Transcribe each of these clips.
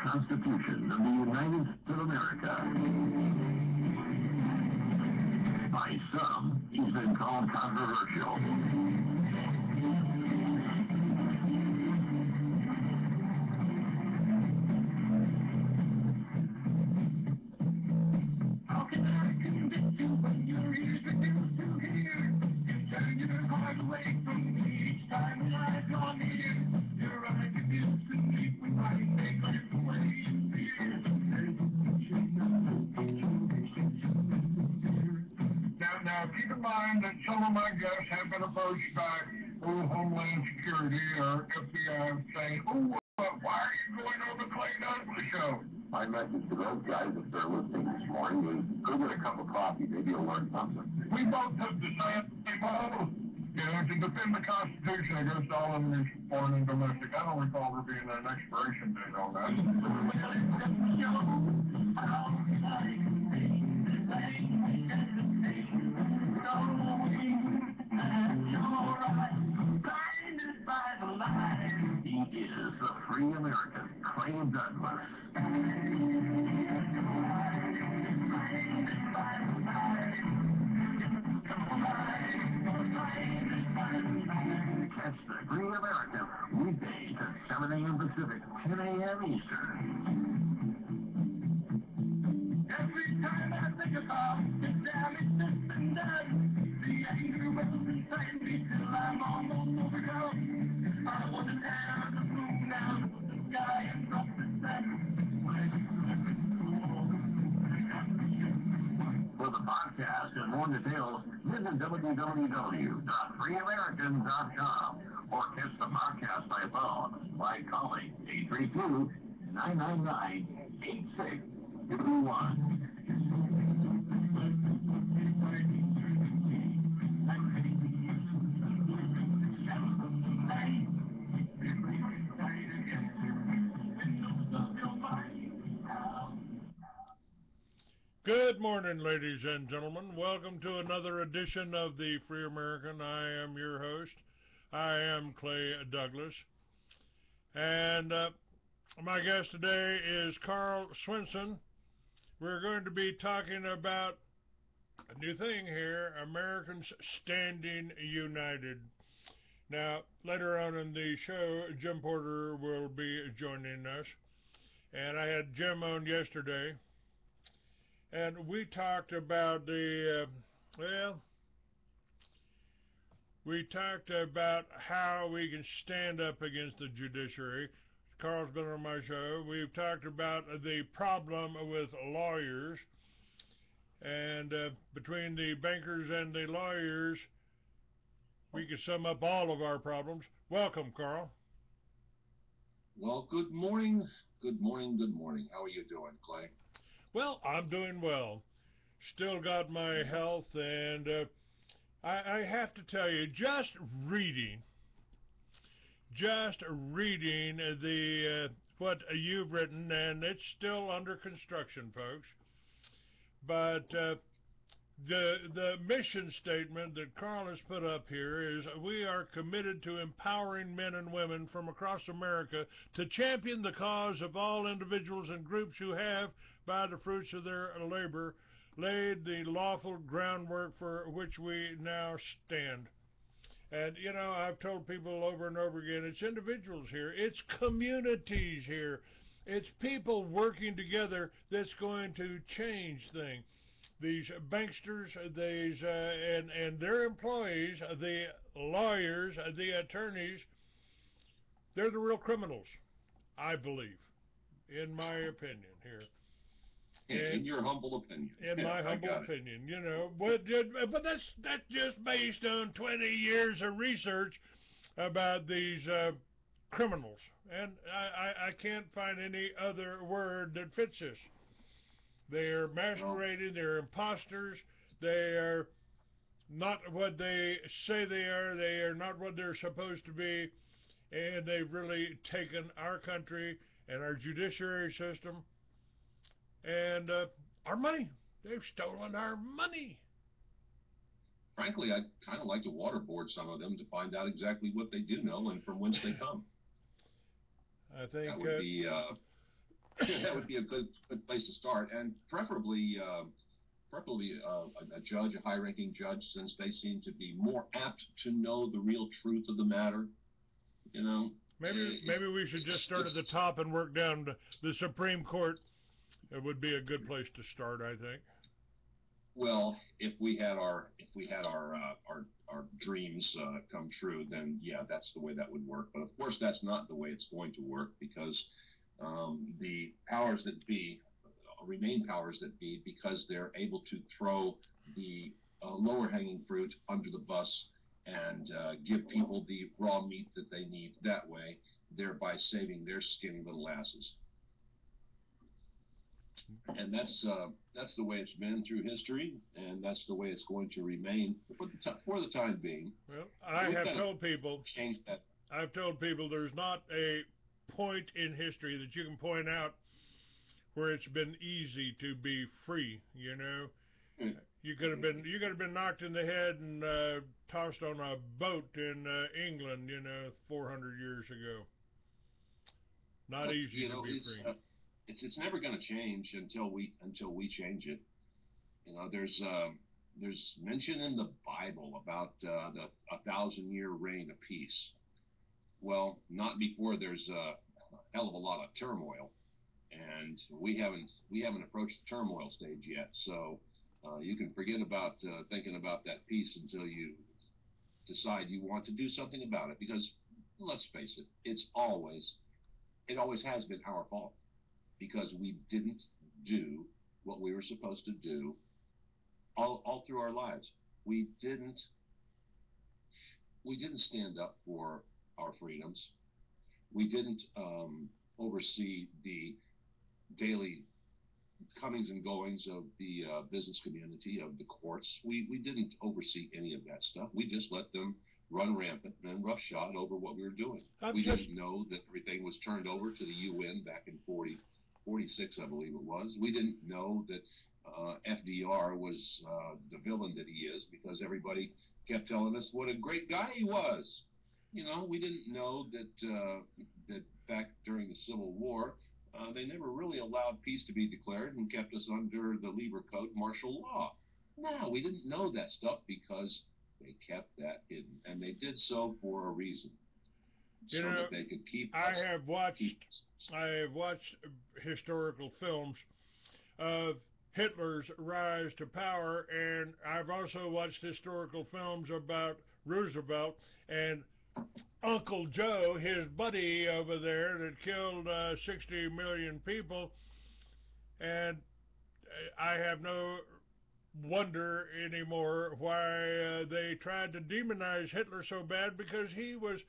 Constitution of the United States of America. By some, he's been called controversial. How can I convince you when you're introduced to here? You turn your heart away from me each time that I draw near. Your eyes refuse to meet when I make life the way you fear. Now, keep in mind that some of my guests have been approached by Homeland Security or FBI saying, why are you going on the Clay Douglas show? My message to those guys, if they're listening this morning, is go get a cup of coffee. Maybe you'll learn something. We both have decided, to defend the Constitution against all enemies, foreign and domestic. I don't recall there being an expiration date on that. He is the free American, Clay Douglas. Catch the Free American weekdays at 7 a.m. Pacific, 10 a.m. Eastern. Every time I think about the damage that's been done, the anger wells inside me till I'm almost overdone. I want to tear the moon out of the sky and drop the sun. For the podcast and more details, visit www.freeamerican.com or catch the podcast by phone by calling 832-999-8681. Good morning, ladies and gentlemen. Welcome to another edition of the Free American. I am your host. I am Clay Douglas. And my guest today is Carl Swenssen. We're going to be talking about a new thing here, Americans Standing United. Now, later on in the show, Jim Porter will be joining us. And I had Jim on yesterday. And we talked about we talked about how we can stand up against the judiciary. Carl's been on my show. We've talked about the problem with lawyers. And between the bankers and the lawyers, we can sum up all of our problems. Welcome, Carl. Well, good morning. Good morning. Good morning. How are you doing, Clay? Well, I'm doing well. Still got my health, and I have to tell you, just reading the what you've written, and it's still under construction, folks. But the mission statement that Carl has put up here is, we are committed to empowering men and women from across America to champion the cause of all individuals and groups who have, by the fruits of their labor, laid the lawful groundwork for which we now stand. And, I've told people over and over again, it's individuals here, it's communities here, it's people working together that's going to change things. These banksters, these and their employees, the lawyers, the attorneys, they're the real criminals, I believe, in my opinion here. In your humble opinion. In my humble opinion, but that's just based on 20 years of research about these criminals, and I can't find any other word that fits this. They're masquerading, they're imposters, they are not what they say they are not what they're supposed to be, and they've really taken our country and our judiciary system and our money. They've stolen our money. Frankly, I'd kind of like to waterboard some of them to find out exactly what they do know and from whence they come. I think that would be that would be a good place to start, and preferably a judge, a high-ranking judge, since they seem to be more apt to know the real truth of the matter. You know, Maybe we should just start at the top and work down to the Supreme Court. It would be a good place to start, I think. Well, if we had our dreams come true, then yeah, that's the way that would work. But of course, that's not the way it's going to work, because the powers that be remain powers that be, because they're able to throw the lower hanging fruit under the bus and give people the raw meat that they need that way, thereby saving their skinny little asses. And that's the way it's been through history, and that's the way it's going to remain for the time being. Well, I've told people there's not a point in history that you can point out where it's been easy to be free. You know, you could have been knocked in the head and tossed on a boat in England, 400 years ago. Not easy to be free. It's never going to change until we change it. There's mention in the Bible about the 1,000-year reign of peace. Well, not before there's a hell of a lot of turmoil, and we haven't approached the turmoil stage yet. So you can forget about thinking about that peace until you decide you want to do something about it. Because let's face it, it always has been our fault, because we didn't do what we were supposed to do all through our lives. We didn't stand up for our freedoms. We didn't oversee the daily comings and goings of the business community, of the courts. We didn't oversee any of that stuff. We just let them run rampant and roughshod over what we were doing. We didn't know that everything was turned over to the UN back in 46, I believe it was. We didn't know that FDR was the villain that he is, because everybody kept telling us what a great guy he was. We didn't know that back during the Civil War, they never really allowed peace to be declared and kept us under the Lieber Code martial law. No, we didn't know that stuff because they kept that hidden, and they did so for a reason. So that they could keep us. I have watched historical films of Hitler's rise to power, and I've also watched historical films about Roosevelt and Uncle Joe, his buddy over there that killed 60 million people. And I have no wonder anymore why they tried to demonize Hitler so bad, because he was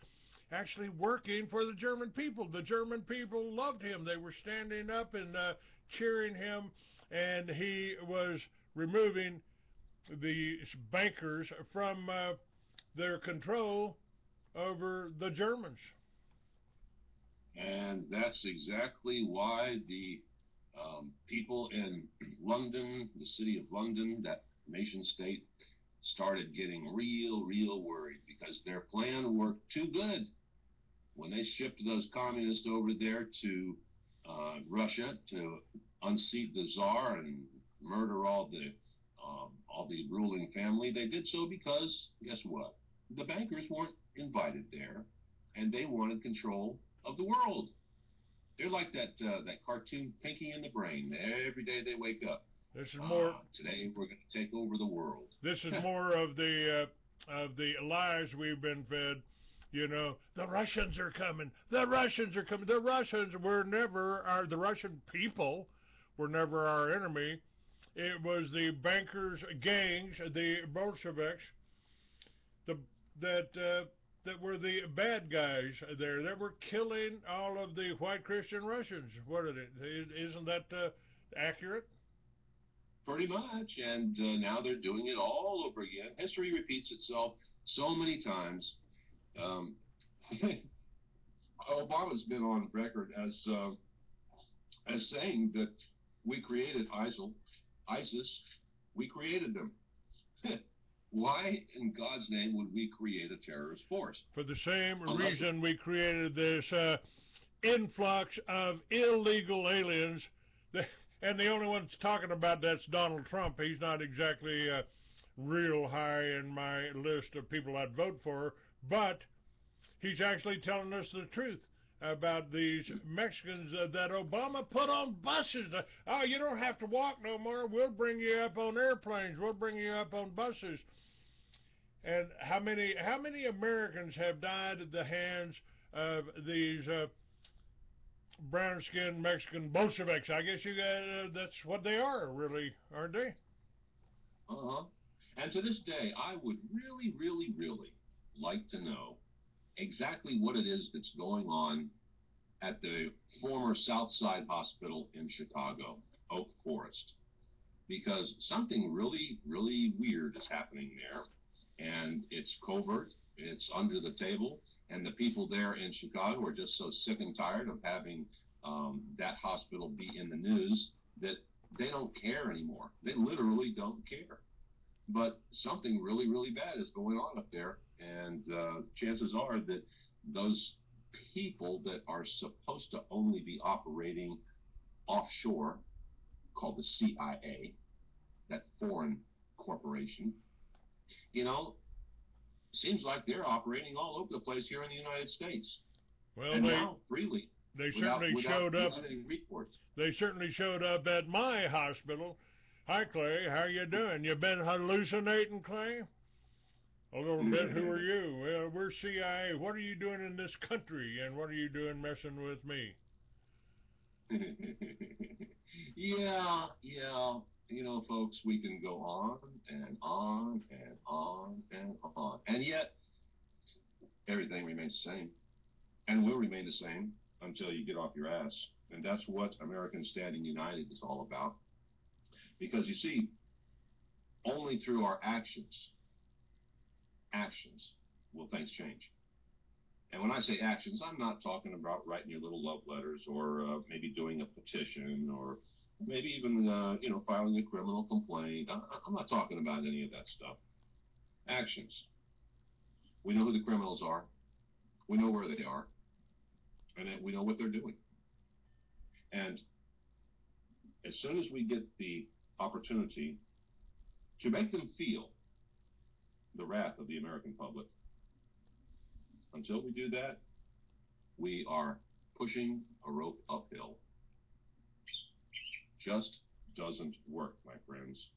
actually working for the German people. The German people loved him. They were standing up and cheering him, and he was removing the bankers from their control over the Germans. And that's exactly why the people in London, the city of London, that nation state, started getting real worried, because their plan worked too good. When they shipped those communists over there to Russia to unseat the Tsar and murder all the ruling family, they did so because, guess what? The bankers weren't invited there, and they wanted control of the world. They're like that cartoon Pinky and the Brain. Every day they wake up. This is more. Today we're going to take over the world. This is more of the lies we've been fed. The Russians are coming. The Russians are coming. The Russians were never the Russian people were never our enemy. It was the bankers, gangs, the Bolsheviks, that were the bad guys there, that were killing all of the white Christian Russians. What are they? Isn't that accurate? Pretty much, and now they're doing it all over again. History repeats itself so many times. Obama's been on record as saying that we created ISIS. We created them. Why in God's name would we create a terrorist force? For the same reason we created this influx of illegal aliens, and the only one that's talking about that's Donald Trump. He's not exactly real high in my list of people I'd vote for, but he's actually telling us the truth about these Mexicans that Obama put on buses. Oh, you don't have to walk no more. We'll bring you up on airplanes. We'll bring you up on buses. And how many Americans have died at the hands of these brown-skinned Mexican Bolsheviks? I guess you guys, that's what they are, really, aren't they? Uh-huh. And to this day, I would really, really, really like to know exactly what it is that's going on at the former Southside Hospital in Chicago, Oak Forest, because something really, really weird is happening there, and it's covert, it's under the table, and the people there in Chicago are just so sick and tired of having that hospital be in the news that they don't care anymore. They literally don't care. But something really, really bad is going on up there, and chances are that those people that are supposed to only be operating offshore, called the CIA, that foreign corporation, you know, seems like they're operating all over the place here in the United States. Well, and now freely. They without, certainly without showed up. any recourse. They certainly showed up at my hospital. Hi, Clay. How you doing? You been hallucinating, Clay? A little bit. Who are you? Well, we're CIA. What are you doing in this country? And what are you doing messing with me? Yeah. You know, folks, we can go on and on and on and on. And yet, everything remains the same and will remain the same until you get off your ass. And that's what American Standing United is all about. Because you see, only through our actions will things change. And when I say actions, I'm not talking about writing your little love letters or maybe doing a petition or maybe even, filing a criminal complaint. I'm not talking about any of that stuff. Actions. We know who the criminals are. We know where they are. And we know what they're doing. And as soon as we get the opportunity to make them feel the wrath of the American public, until we do that, we are pushing a rope uphill. Just doesn't work, my friends.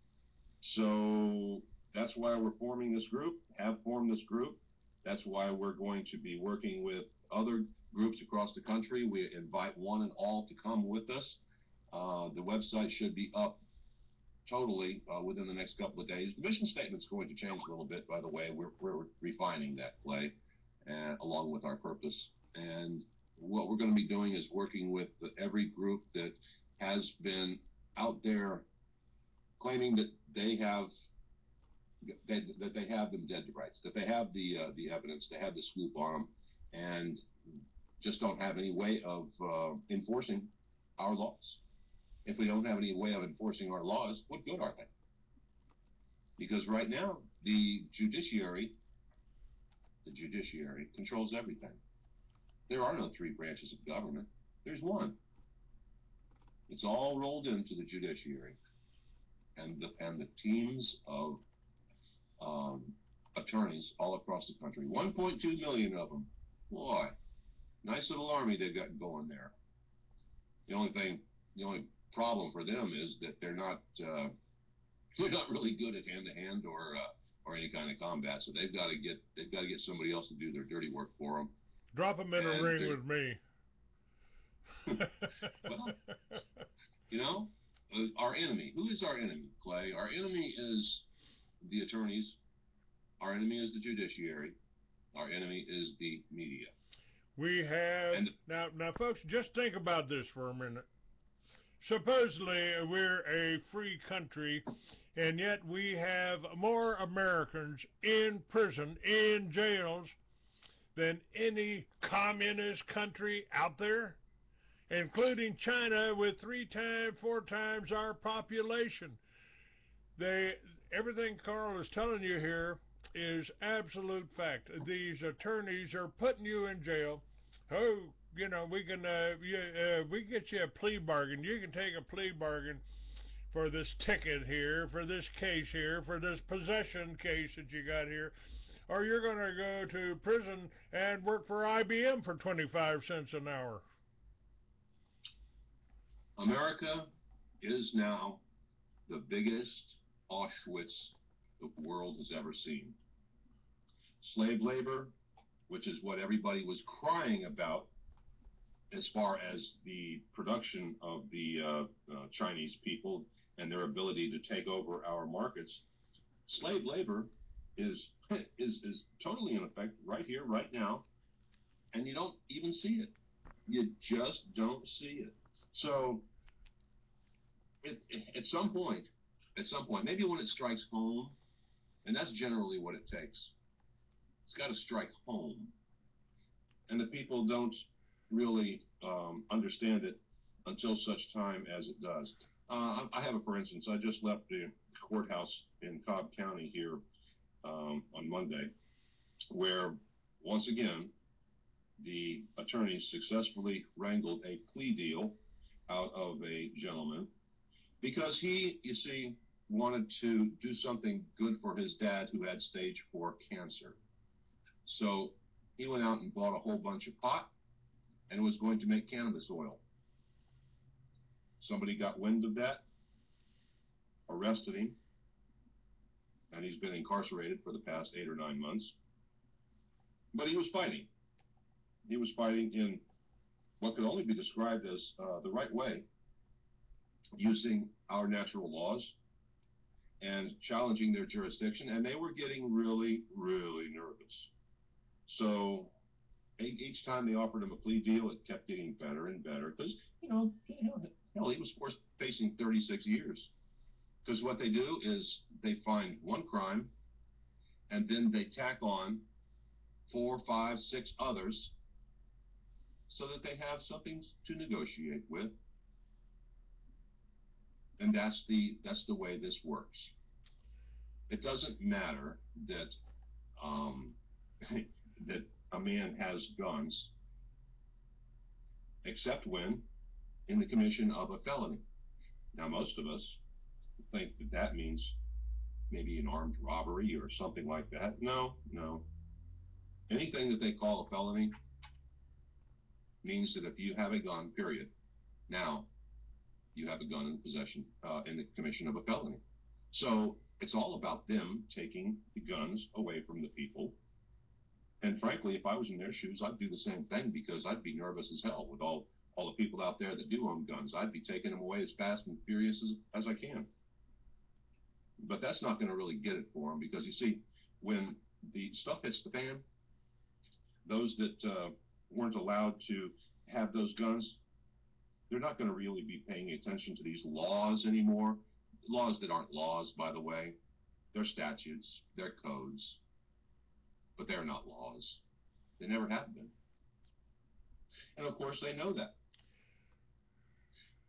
So that's why we're forming this group, have formed this group. That's why we're going to be working with other groups across the country. We invite one and all to come with us. The website should be up totally within the next couple of days. The mission statement's going to change a little bit, by the way. We're refining that, Clay, along with our purpose. And what we're going to be doing is working with every group that has been out there claiming that they have them dead to rights, that they have the evidence, they have the scoop on them, and just don't have any way of enforcing our laws. If we don't have any way of enforcing our laws, what good are they? Because right now, the judiciary controls everything. There are no three branches of government. There's one. It's all rolled into the judiciary, and the teams of attorneys all across the country. 1.2 million of them. Boy, nice little army they've got going there. The only problem for them is that they're not really good at hand-to-hand or any kind of combat. So they've got to get somebody else to do their dirty work for them. Drop them in a ring with me. Well, our enemy. Who is our enemy, Clay? Our enemy is the attorneys. Our enemy is the judiciary. Our enemy is the media. We have now, folks. Just think about this for a minute. Supposedly, we're a free country, and yet we have more Americans in prison, in jails, than any communist country out there, including China with 3 times, 4 times our population. Everything Carl is telling you here is absolute fact. These attorneys are putting you in jail. Oh, you know, we can get you a plea bargain. You can take a plea bargain for this ticket here, for this case here, for this possession case that you got here, or you're going to go to prison and work for IBM for 25 cents an hour. America is now the biggest Auschwitz the world has ever seen. Slave labor, which is what everybody was crying about as far as the production of the Chinese people and their ability to take over our markets. Slave labor is totally in effect right here, right now, and you don't even see it. You just don't see it. So at some point, maybe when it strikes home, and that's generally what it takes. It's got to strike home, and the people don't really understand it until such time as it does. I have a, for instance, I just left the courthouse in Cobb County here on Monday, where once again the attorneys successfully wrangled a plea deal out of a gentleman because he, you see, wanted to do something good for his dad who had stage 4 cancer. So he went out and bought a whole bunch of pot and was going to make cannabis oil. Somebody got wind of that, arrested him, and he's been incarcerated for the past 8 or 9 months. But he was fighting. He was fighting in what could only be described as the right way, using our natural laws and challenging their jurisdiction, and they were getting really, really nervous. So each time they offered him a plea deal, it kept getting better and better because, hell, he was facing 36 years. Because what they do is they find one crime, and then they tack on 4, 5, 6 others so that they have something to negotiate with. And that's the way this works. It doesn't matter that that a man has guns, except when in the commission of a felony. Now, most of us think that that means maybe an armed robbery or something like that. No. Anything that they call a felony means that if you have a gun, period, now you have a gun in possession in the commission of a felony. So it's all about them taking the guns away from the people. And frankly, if I was in their shoes, I'd do the same thing because I'd be nervous as hell with all the people out there that do own guns. I'd be taking them away as fast and furious as I can. But that's not going to really get it for them because, you see, when the stuff hits the fan, those that weren't allowed to have those guns, they're not going to really be paying attention to these laws anymore. Laws that aren't laws, by the way. They're statutes, they're codes, but they're not laws. They never have been. And of course they know that.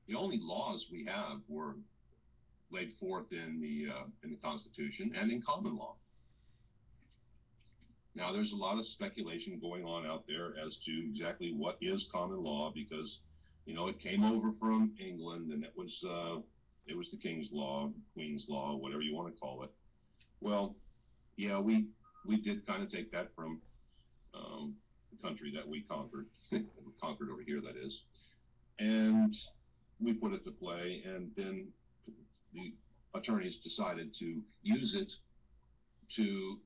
The only laws we have were laid forth in the Constitution and in common law. Now there's a lot of speculation going on out there as to exactly what is common law because, it came over from England and it was the King's Law, Queen's Law, whatever you want to call it. Well, yeah, we did kind of take that from the country that we conquered, conquered over here, that is, and we put it to play, and then the attorneys decided to use it to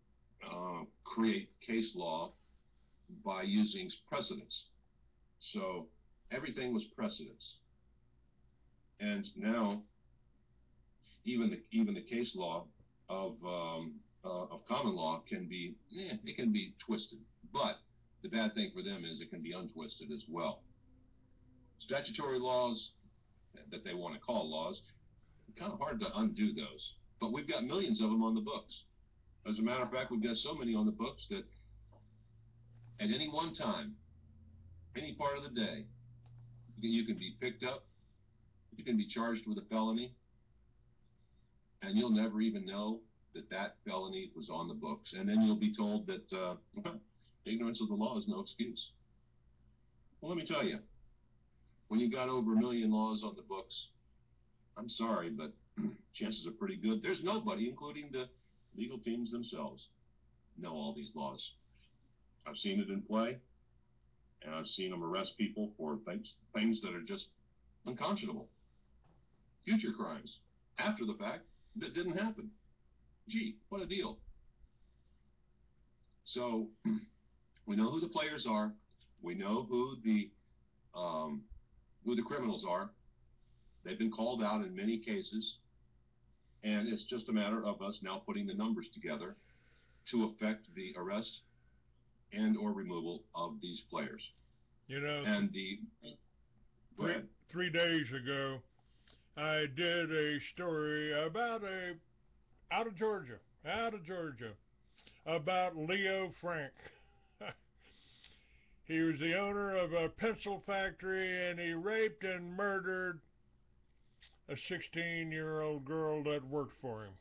create case law by using precedents. So everything was precedents, and now even the case law of common law can be it can be twisted. But the bad thing for them is it can be untwisted as well. Statutory laws that they want to call laws, it's kind of hard to undo those. But we've got millions of them on the books. As a matter of fact, we've got so many on the books that at any one time, any part of the day, you can be picked up, you can be charged with a felony, and you'll never even know that felony was on the books. And then you'll be told that ignorance of the law is no excuse. Well, let me tell you, when you got over 1 million laws on the books, I'm sorry, but chances are pretty good there's nobody, including the legal teams themselves, know all these laws. I've seen it in play, and I've seen them arrest people for things that are just unconscionable. Future crimes, after the fact, that didn't happen. Gee, what a deal. So, we know who the players are. We know who the criminals are. They've been called out in many cases, and it's just a matter of us now putting the numbers together to affect the arrest and or removal of these players. You know, and three days ago, I did a story about out of Georgia, about Leo Frank. He was the owner of a pencil factory, and he raped and murdered a 16-year-old girl that worked for him.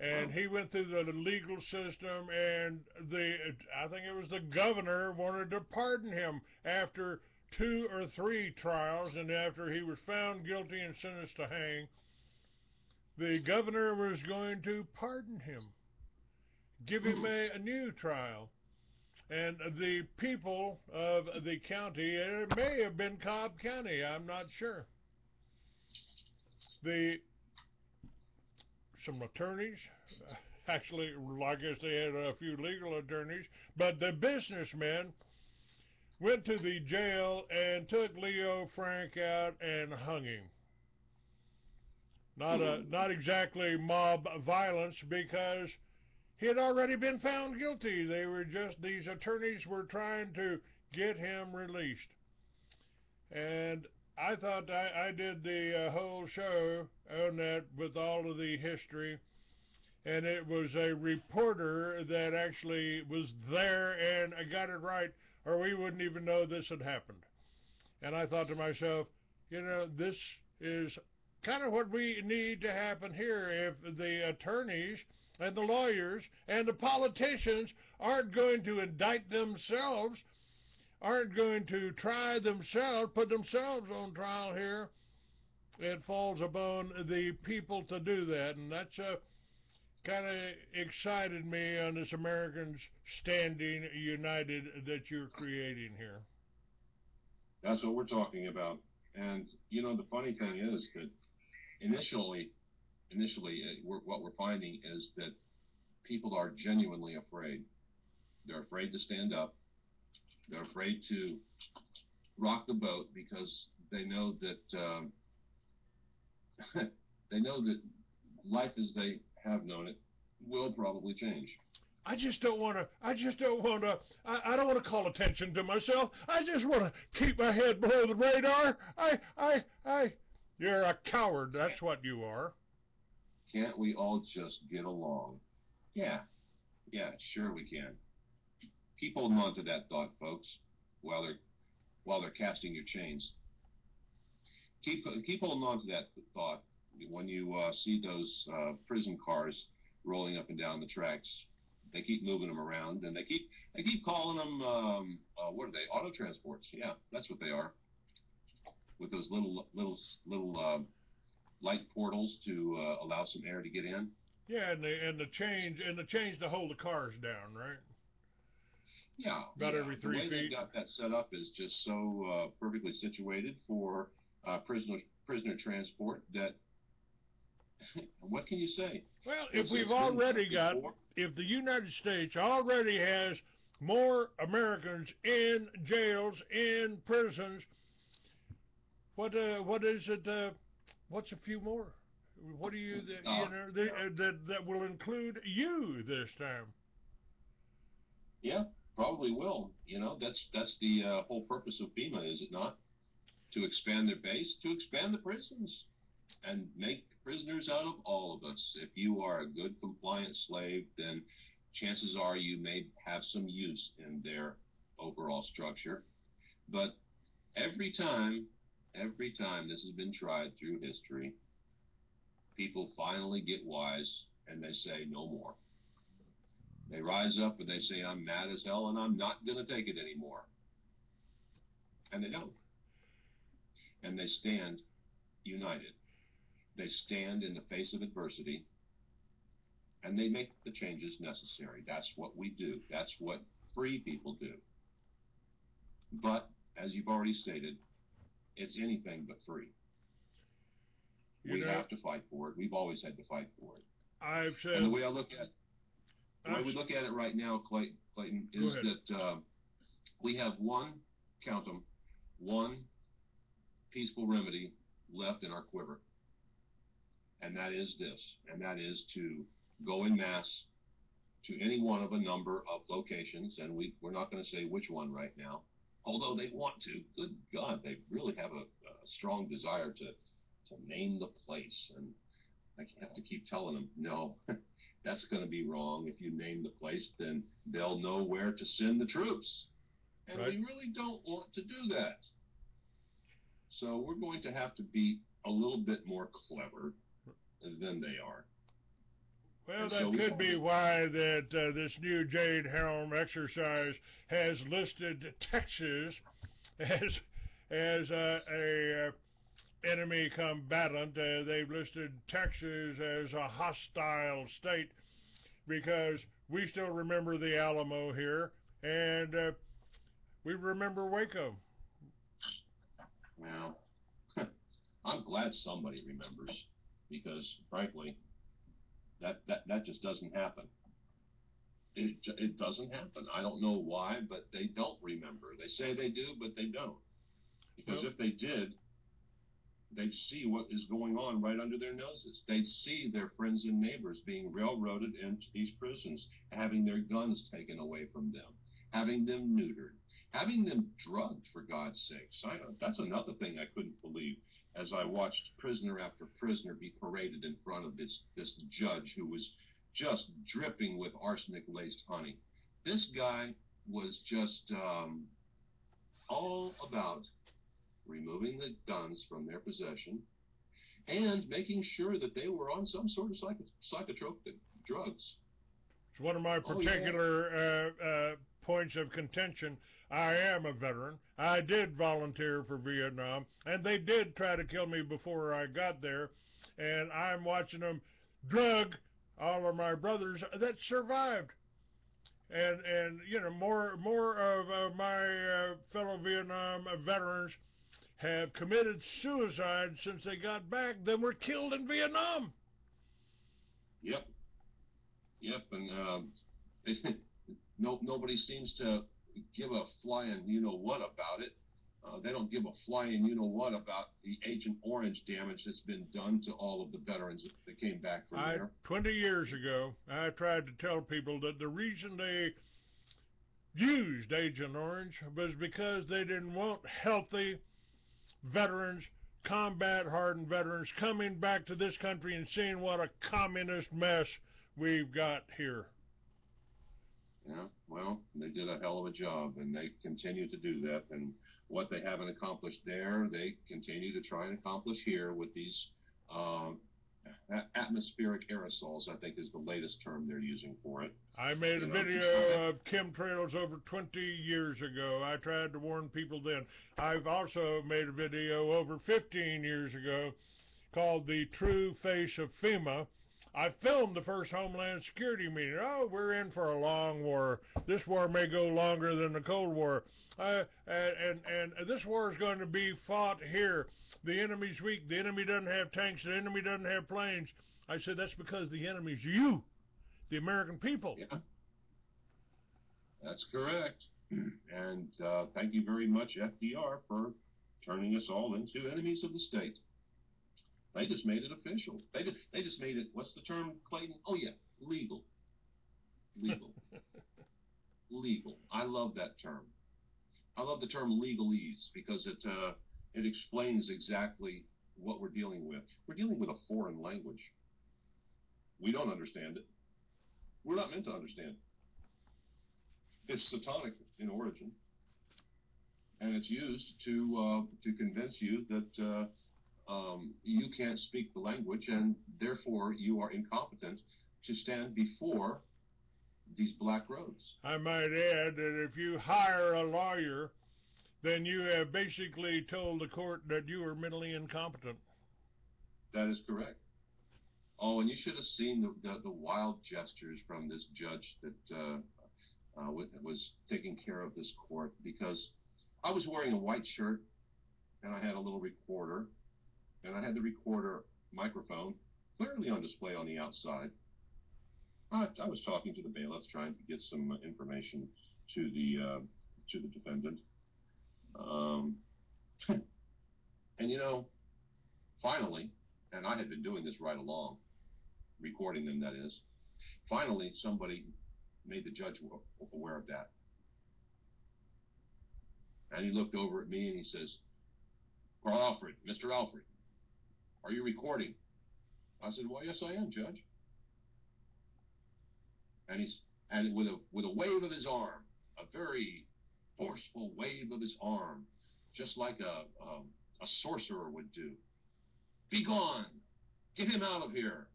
And he went through the legal system, and I think it was the governor wanted to pardon him after 2 or 3 trials, and after he was found guilty and sentenced to hang, the governor was going to pardon him, give him a new trial. And the people of the county, and it may have been Cobb County, I'm not sure, some attorneys, actually, I guess they had a few legal attorneys, but the businessmen went to the jail and took Leo Frank out and hung him. Not exactly mob violence, because he had already been found guilty. These attorneys were trying to get him released. And I thought I did the whole show on that with all of the history, and it was a reporter that actually was there and got it right, or we wouldn't even know this had happened. And I thought to myself, this is kind of what we need to happen here. If the attorneys and the lawyers and the politicians aren't going to indict themselves, aren't going to try themselves, put themselves on trial here, it falls upon the people to do that. And that's kind of excited me on this Americans Standing United that you're creating here. That's what we're talking about. And, the funny thing is that initially, what we're finding is that people are genuinely afraid. They're afraid to stand up. They're afraid to rock the boat, because they know that life as they have known it will probably change. I don't want to call attention to myself. I just want to keep my head below the radar. You're a coward. That's what you are. Can't we all just get along? Yeah, sure we can. Keep holding on to that thought, folks, while they're casting your chains. Keep holding on to that thought when you see those prison cars rolling up and down the tracks. They keep moving them around, and they keep calling them what are they? Auto transports. Yeah, that's what they are. With those little light portals to allow some air to get in. Yeah, and the change to hold the cars down, right? Yeah, about every 3 feet. The way they've got that set up is just so perfectly situated for prisoner transport that what can you say? Well, if the United States already has more Americans in jails, in prisons, what is it? What's a few more? What do you that will include you this time? Yeah, probably will. That's the whole purpose of FEMA, is it not? To expand their base, to expand the prisons, and make prisoners out of all of us. If you are a good compliant slave, then chances are you may have some use in their overall structure. But every time this has been tried through history, people finally get wise and they say no more. They rise up and they say, I'm mad as hell and I'm not going to take it anymore. And they don't. And they stand united. They stand in the face of adversity, and they make the changes necessary. That's what we do. That's what free people do. But, as you've already stated, it's anything but free. We have to fight for it. We've always had to fight for it. I've said, and the way we look at it right now, Clayton, is that we have one peaceful remedy left in our quiver, and that is this, and that is to go en masse to any one of a number of locations, and we're not going to say which one right now, although they want to. Good God, they really have a strong desire to name the place, and I have to keep telling them, no, that's going to be wrong. If you name the place, then they'll know where to send the troops, and we really don't want to do that. So we're going to have to be a little bit more clever than they are. Well, that could be why that this new Jade Helm exercise has listed Texas as a enemy combatant. They've listed Texas as a hostile state because we still remember the Alamo here, and we remember Waco. Well, I'm glad somebody remembers, because frankly, that just doesn't happen. It doesn't happen. I don't know why, but they don't remember. They say they do, but they don't. Because if they did, they'd see what is going on right under their noses. They'd see their friends and neighbors being railroaded into these prisons, having their guns taken away from them, having them neutered, having them drugged, for God's sakes. That's another thing I couldn't believe as I watched prisoner after prisoner be paraded in front of this judge who was just dripping with arsenic-laced honey. This guy was just all about removing the guns from their possession and making sure that they were on some sort of psychotropic drugs. It's one of my particular points of contention. I am a veteran. I did volunteer for Vietnam, and they did try to kill me before I got there, and I'm watching them drug all of my brothers that survived. And you know, more of my fellow Vietnam veterans have committed suicide since they got back than were killed in Vietnam. Yep, and nobody seems to give a flying you-know-what about it. They don't give a flying you-know-what about the Agent Orange damage that's been done to all of the veterans that came back from there. 20 years ago, I tried to tell people that the reason they used Agent Orange was because they didn't want healthy veterans, combat-hardened veterans, coming back to this country and seeing what a communist mess we've got here. Yeah, well, they did a hell of a job, and they continue to do that. And what they haven't accomplished there, they continue to try and accomplish here with these atmospheric aerosols, I think is the latest term they're using for it. I made a video of chemtrails over 20 years ago. I tried to warn people then. I've also made a video over 15 years ago called The True Face of FEMA. I filmed the first Homeland Security meeting. Oh, we're in for a long war. This war may go longer than the Cold War. And this war is going to be fought here. The enemy's weak. The enemy doesn't have tanks. The enemy doesn't have planes. I said that's because the enemy's you, the American people. Yeah, that's correct. And thank you very much, FDR, for turning us all into enemies of the state. They just made it official. They just made it, what's the term, Clayton? Oh, yeah, legal. Legal. Legal. I love that term. I love the term legalese because it explains exactly what we're dealing with. We're dealing with a foreign language. We don't understand it. We're not meant to understand it. It's satanic in origin, and it's used to convince you that you can't speak the language, and therefore you are incompetent to stand before these black robes. I might add that if you hire a lawyer then you have basically told the court that you are mentally incompetent. That is correct. Oh, and you should have seen the wild gestures from this judge that was taking care of this court, because I was wearing a white shirt and I had a little recorder, and I had the recorder microphone clearly on display on the outside. I was talking to the bailiffs, trying to get some information to the defendant. And you know, finally, and I had been doing this right along, recording them, that is. Finally, somebody made the judge aware of that. And he looked over at me and he says, "Carl Alfred, Mr. Alfred, are you recording?" I said, "Well, yes, I am, Judge." And with a wave of his arm, a very forceful wave of his arm, just like a sorcerer would do. "Be gone! Get him out of here!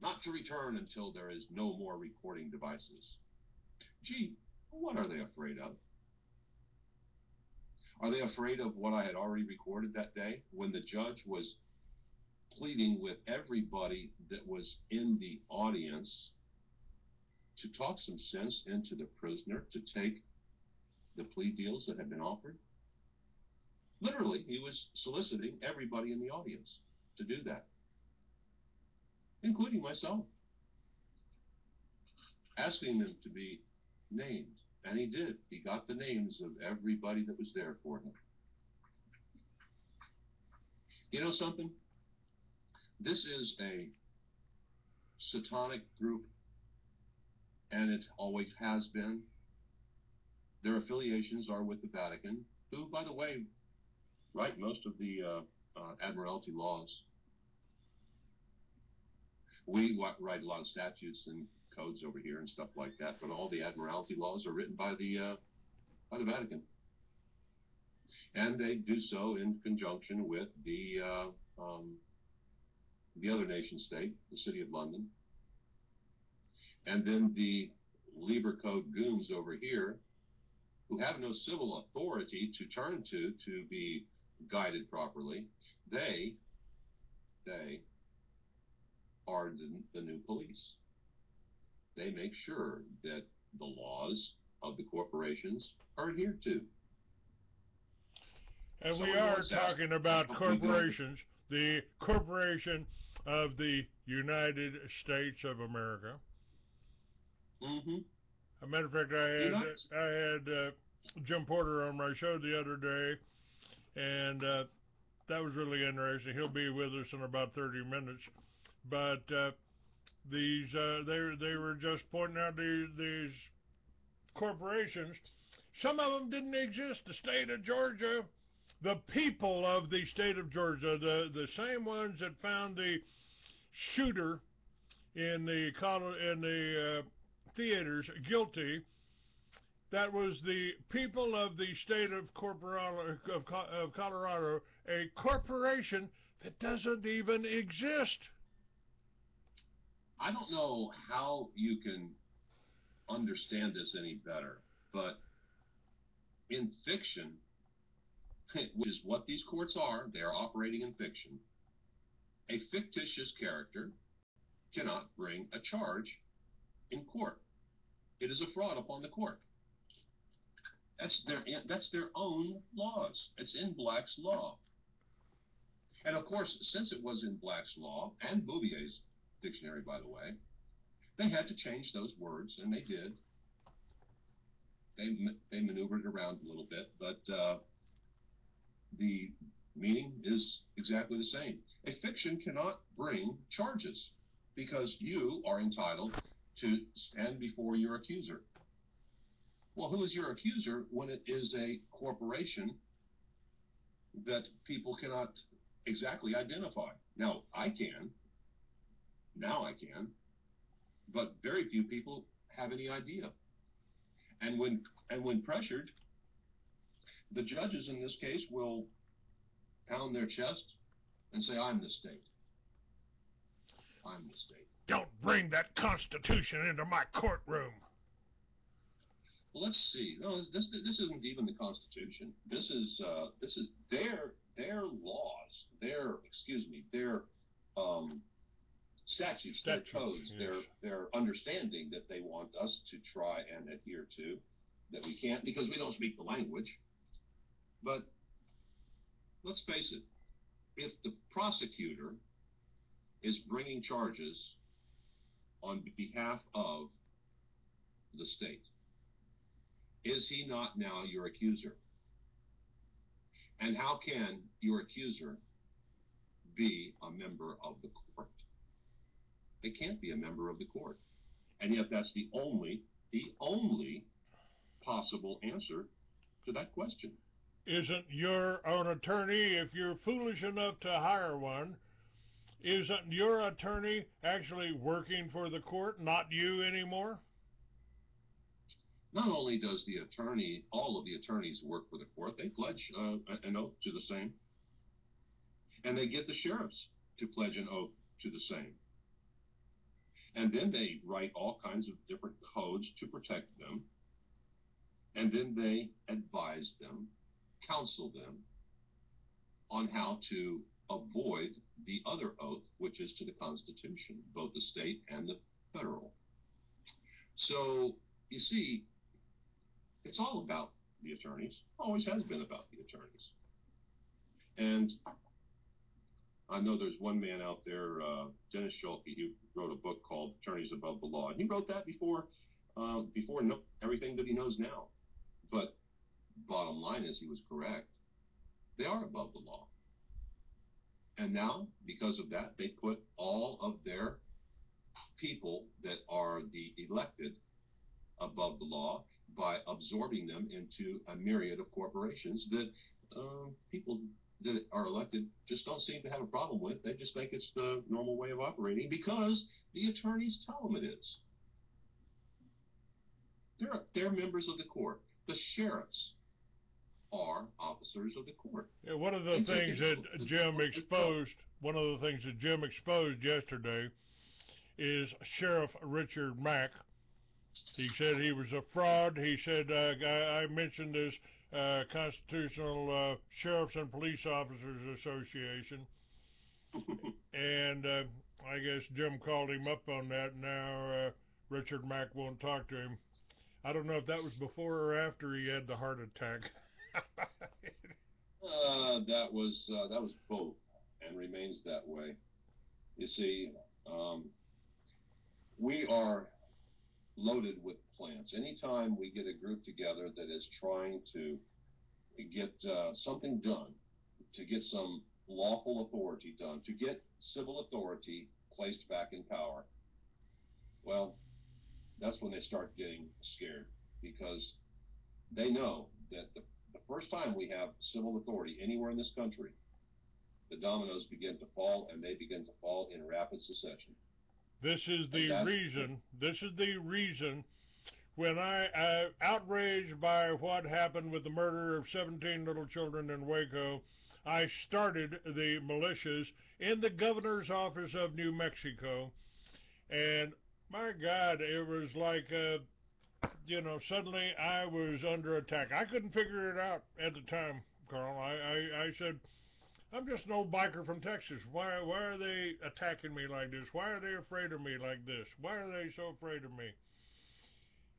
Not to return until there is no more recording devices." Gee, what are they afraid of? Are they afraid of what I had already recorded that day, when the judge was pleading with everybody that was in the audience to talk some sense into the prisoner to take the plea deals that had been offered? Literally, he was soliciting everybody in the audience to do that, including myself, asking them to be named. And he did. He got the names of everybody that was there for him. You know something? This is a satanic group, and it always has been. Their affiliations are with the Vatican, who, by the way, write most of the Admiralty laws. We write a lot of statutes and codes over here and stuff like that, but all the Admiralty laws are written by the Vatican, and they do so in conjunction with the other nation state, the City of London, and then the Liber Code goons over here, who have no civil authority to turn to be guided properly. They are the new police. They make sure that the laws of the corporations are adhered to. And we are talking about corporations, the corporation of the United States of America. Mm-hmm. As a matter of fact, I had Jim Porter on my show the other day, and that was really interesting. He'll be with us in about 30 minutes. But they were just pointing out these corporations. Some of them didn't exist. The state of Georgia, the people of the state of Georgia, the same ones that found the shooter in the theaters guilty. That was the people of the state of Colorado, a corporation that doesn't even exist. I don't know how you can understand this any better, but in fiction, which is what these courts are, they are operating in fiction, a fictitious character cannot bring a charge in court. It is a fraud upon the court. That's their own laws. It's in Black's law. And of course, since it was in Black's law, and Bouvier's dictionary, by the way, they had to change those words, and they did. They maneuvered around a little bit, but the meaning is exactly the same. A fiction cannot bring charges because you are entitled to stand before your accuser. Well, who is your accuser when it is a corporation that people cannot exactly identify? Now, I can. Now I can. But very few people have any idea. And when pressured, the judges in this case will pound their chest and say, "I'm the state. I'm the state." Don't bring that Constitution into my courtroom. Well, let's see. No, this isn't even the Constitution. This is their laws, their um, statutes, their codes, yes. their understanding that they want us to try and adhere to, that we can't because we don't speak the language. But let's face it, if the prosecutor is bringing charges on behalf of the state, is he not now your accuser? And how can your accuser be a member of the court? They can't be a member of the court. And yet that's the only possible answer to that question. Isn't your own attorney, if you're foolish enough to hire one, isn't your attorney actually working for the court, not you anymore? Not only does all of the attorneys work for the court, they pledge an oath to the same. And they get the sheriffs to pledge an oath to the same. And then they write all kinds of different codes to protect them. And then they advise them, counsel them on how to avoid the other oath, which is to the Constitution, both the state and the federal. So, you see, it's all about the attorneys, always has been about the attorneys. And I know there's one man out there, Dennis Schulke, who wrote a book called Attorneys Above the Law. And he wrote that before everything that he knows now. But bottom line is he was correct. They are above the law. And now, because of that, they put all of their people that are the elected above the law by absorbing them into a myriad of corporations that people that are elected just don't seem to have a problem with. They just think it's the normal way of operating because the attorneys tell them it is. They're members of the court. The sheriffs are officers of the court. Yeah, one of the things that Jim exposed yesterday is Sheriff Richard Mack. He said he was a fraud. He said, I mentioned this Constitutional Sheriffs and Police Officers Association. And I guess Jim called him up on that. Now Richard Mack won't talk to him. I don't know if that was before or after he had the heart attack. That was both, and remains that way. You see, we are loaded with plants. Anytime we get a group together that is trying to get something done, to get some lawful authority done, to get civil authority placed back in power, well, that's when they start getting scared, because they know that the first time we have civil authority anywhere in this country, the dominoes begin to fall, and they begin to fall in rapid succession. This is the reason when I outraged by what happened with the murder of 17 little children in Waco, I started the militias in the governor's office of New Mexico. And my God, it was like, suddenly I was under attack. I couldn't figure it out at the time, Carl. I said, I'm just an old biker from Texas. Why are they attacking me like this? Why are they afraid of me like this? Why are they so afraid of me?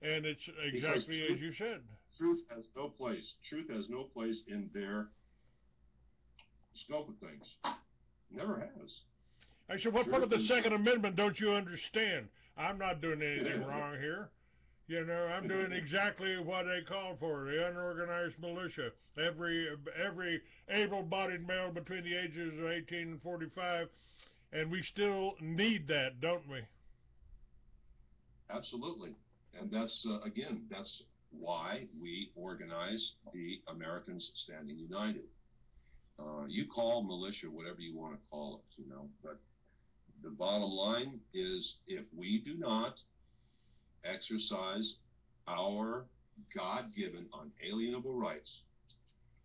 And it's exactly as you said. Truth has no place. Truth has no place in their scope of things. Never has. I said, what part of the Second Amendment don't you understand? I'm not doing anything wrong here. You know, I'm doing exactly what they call for, the unorganized militia. Every able-bodied male between the ages of 18 and 45, and we still need that, don't we? Absolutely. And that's, again, that's why we organize the Americans Standing United. You call militia whatever you want to call it, but the bottom line is, if we do not exercise our God-given unalienable rights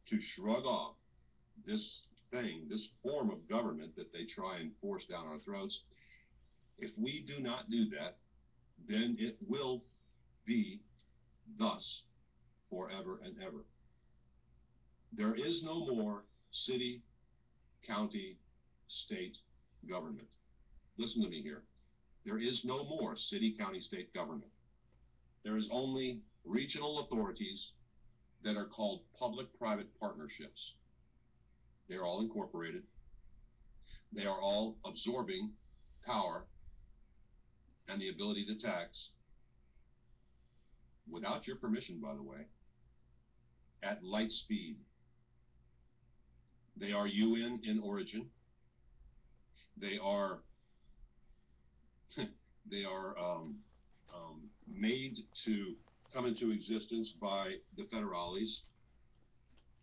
to shrug off this form of government that they try and force down our throats, if we do not do that, then it will be thus forever and ever. There is no more city, county, state government. Listen to me here. There is no more city, county, state government. There is only regional authorities that are called public-private partnerships. They're all incorporated. They are all absorbing power and the ability to tax, without your permission, by the way, at light speed. They are UN in origin. They are made to come into existence by the federales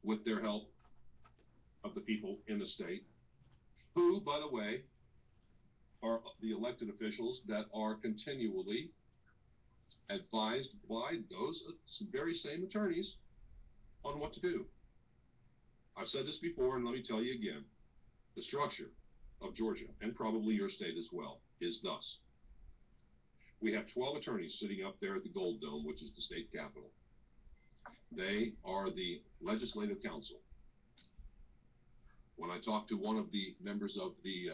with their help of the people in the state, who, by the way, are the elected officials that are continually advised by those very same attorneys on what to do. I've said this before, and let me tell you again. The structure of Georgia, and probably your state as well, is thus. We have 12 attorneys sitting up there at the Gold Dome, which is the state capitol. They are the legislative council. When I talk to one of the members of the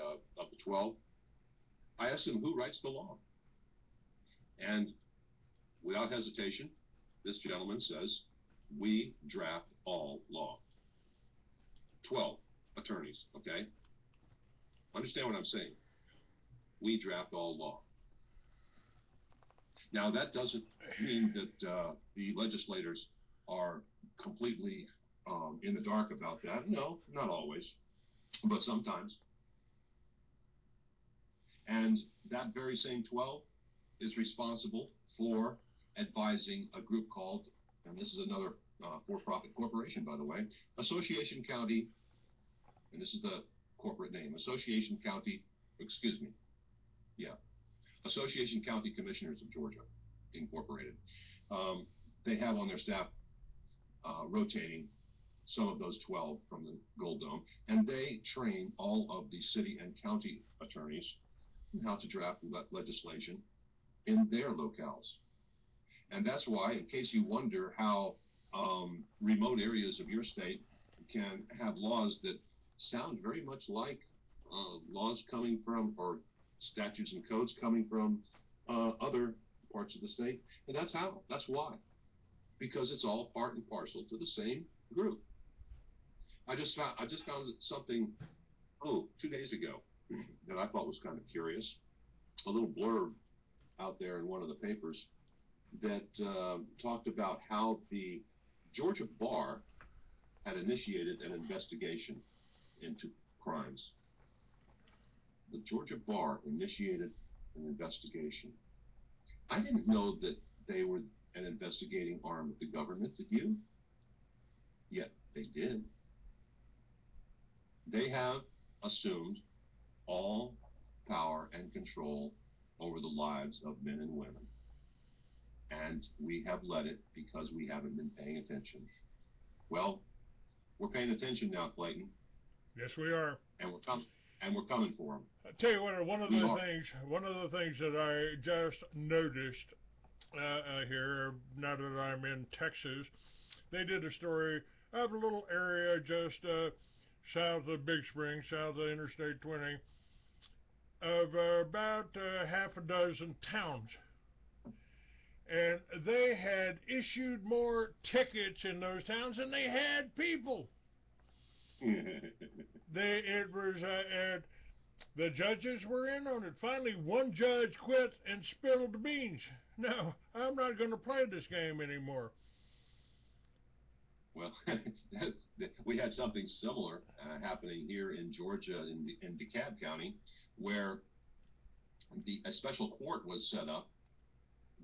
12, I ask him who writes the law. And without hesitation, this gentleman says, we draft all law. 12 attorneys, okay? Understand what I'm saying. We draft all law. Now, that doesn't mean that the legislators are completely in the dark about that. No, not always, but sometimes. And that very same 12 is responsible for advising a group called, and this is another for-profit corporation, by the way, Association County, and this is the corporate name, Association County Commissioners of Georgia, Incorporated. They have on their staff rotating some of those 12 from the Gold Dome, and they train all of the city and county attorneys in how to draft legislation in their locales. And that's why, in case you wonder how remote areas of your state can have laws that sound very much like laws coming from, or statutes and codes coming from other parts of the state. And that's how. That's why. Because it's all part and parcel to the same group. I just found something, 2 days ago, that I thought was kind of curious. A little blurb out there in one of the papers that talked about how the Georgia Bar had initiated an investigation into crimes. The Georgia Bar initiated an investigation. I didn't know that they were an investigating arm of the government, did you? Yet they did. They have assumed all power and control over the lives of men and women. And we have let it because we haven't been paying attention. Well, we're paying attention now, Clayton. Yes, we are. And we're coming for them. I tell you what, one of the things that I just noticed here, now that I'm in Texas, they did a story of a little area just south of Big Spring, south of Interstate 20, of about half a dozen towns. And they had issued more tickets in those towns than they had people. The judges were in on it. Finally, one judge quit and spilled the beans. No, I'm not going to play this game anymore. Well, we had something similar happening here in Georgia, in DeKalb County, where a special court was set up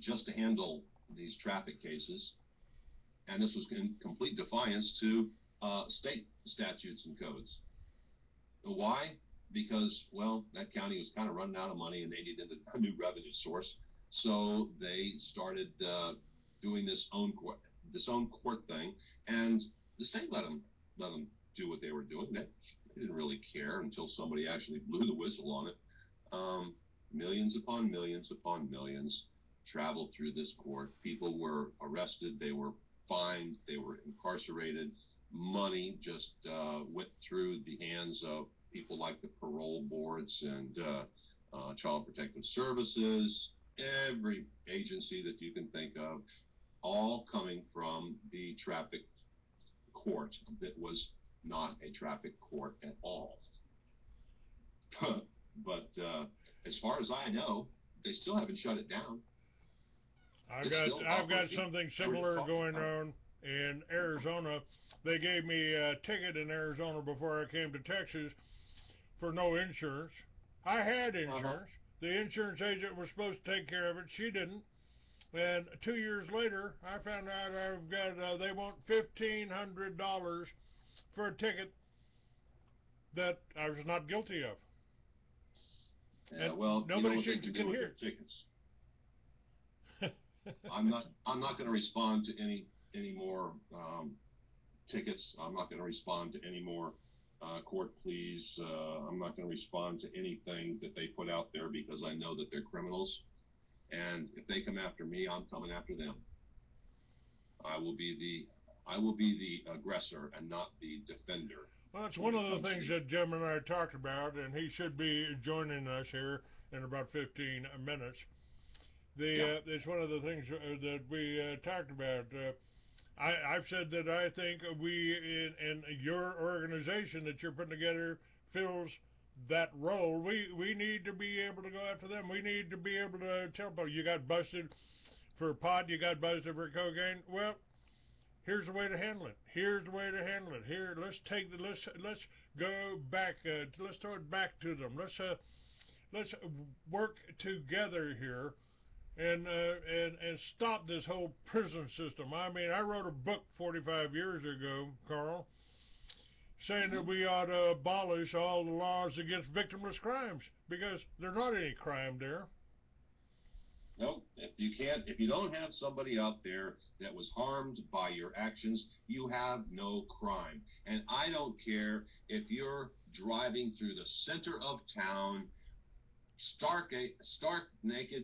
just to handle these traffic cases, and this was in complete defiance to state statutes and codes. Why? Because, well, that county was kind of running out of money and they needed a new revenue source, so they started doing this own court thing, and the state let them do what they were doing. They didn't really care until somebody actually blew the whistle on it. Millions upon millions upon millions traveled through this court. People were arrested, they were fined, they were incarcerated. Money just went through the hands of people like the parole boards and Child Protective Services, every agency that you can think of, all coming from the traffic court that was not a traffic court at all. But as far as I know, they still haven't shut it down. I've got something similar going on in Arizona. They gave me a ticket in Arizona before I came to Texas for no insurance. I had insurance. The insurance agent was supposed to take care of it. She didn't. And 2 years later, I found out I've got they want $1,500 for a ticket that I was not guilty of. Yeah, well, nobody seems to can hear tickets. I'm not going to respond to any more tickets. I'm not going to respond to any more court pleas. I'm not going to respond to anything that they put out there because I know that they're criminals. And if they come after me, I'm coming after them. I will be the aggressor and not the defender. Well, that's one of the things that Jim and I talked about, and he should be joining us here in about 15 minutes. It's one of the things that we talked about. I've said that I think we in your organization that you're putting together fills that role. We need to be able to go after them. We need to be able to tell people, you got busted for pot, you got busted for cocaine. Well, here's the way to handle it. Here's the way to handle it. Here, let's go back. Let's throw it back to them. Let's work together here and stop this whole prison system. I mean, I wrote a book 45 years ago, Carl, saying that we ought to abolish all the laws against victimless crimes because there's not any crime there. No, if you don't have somebody out there that was harmed by your actions, you have no crime. And I don't care if you're driving through the center of town, stark naked,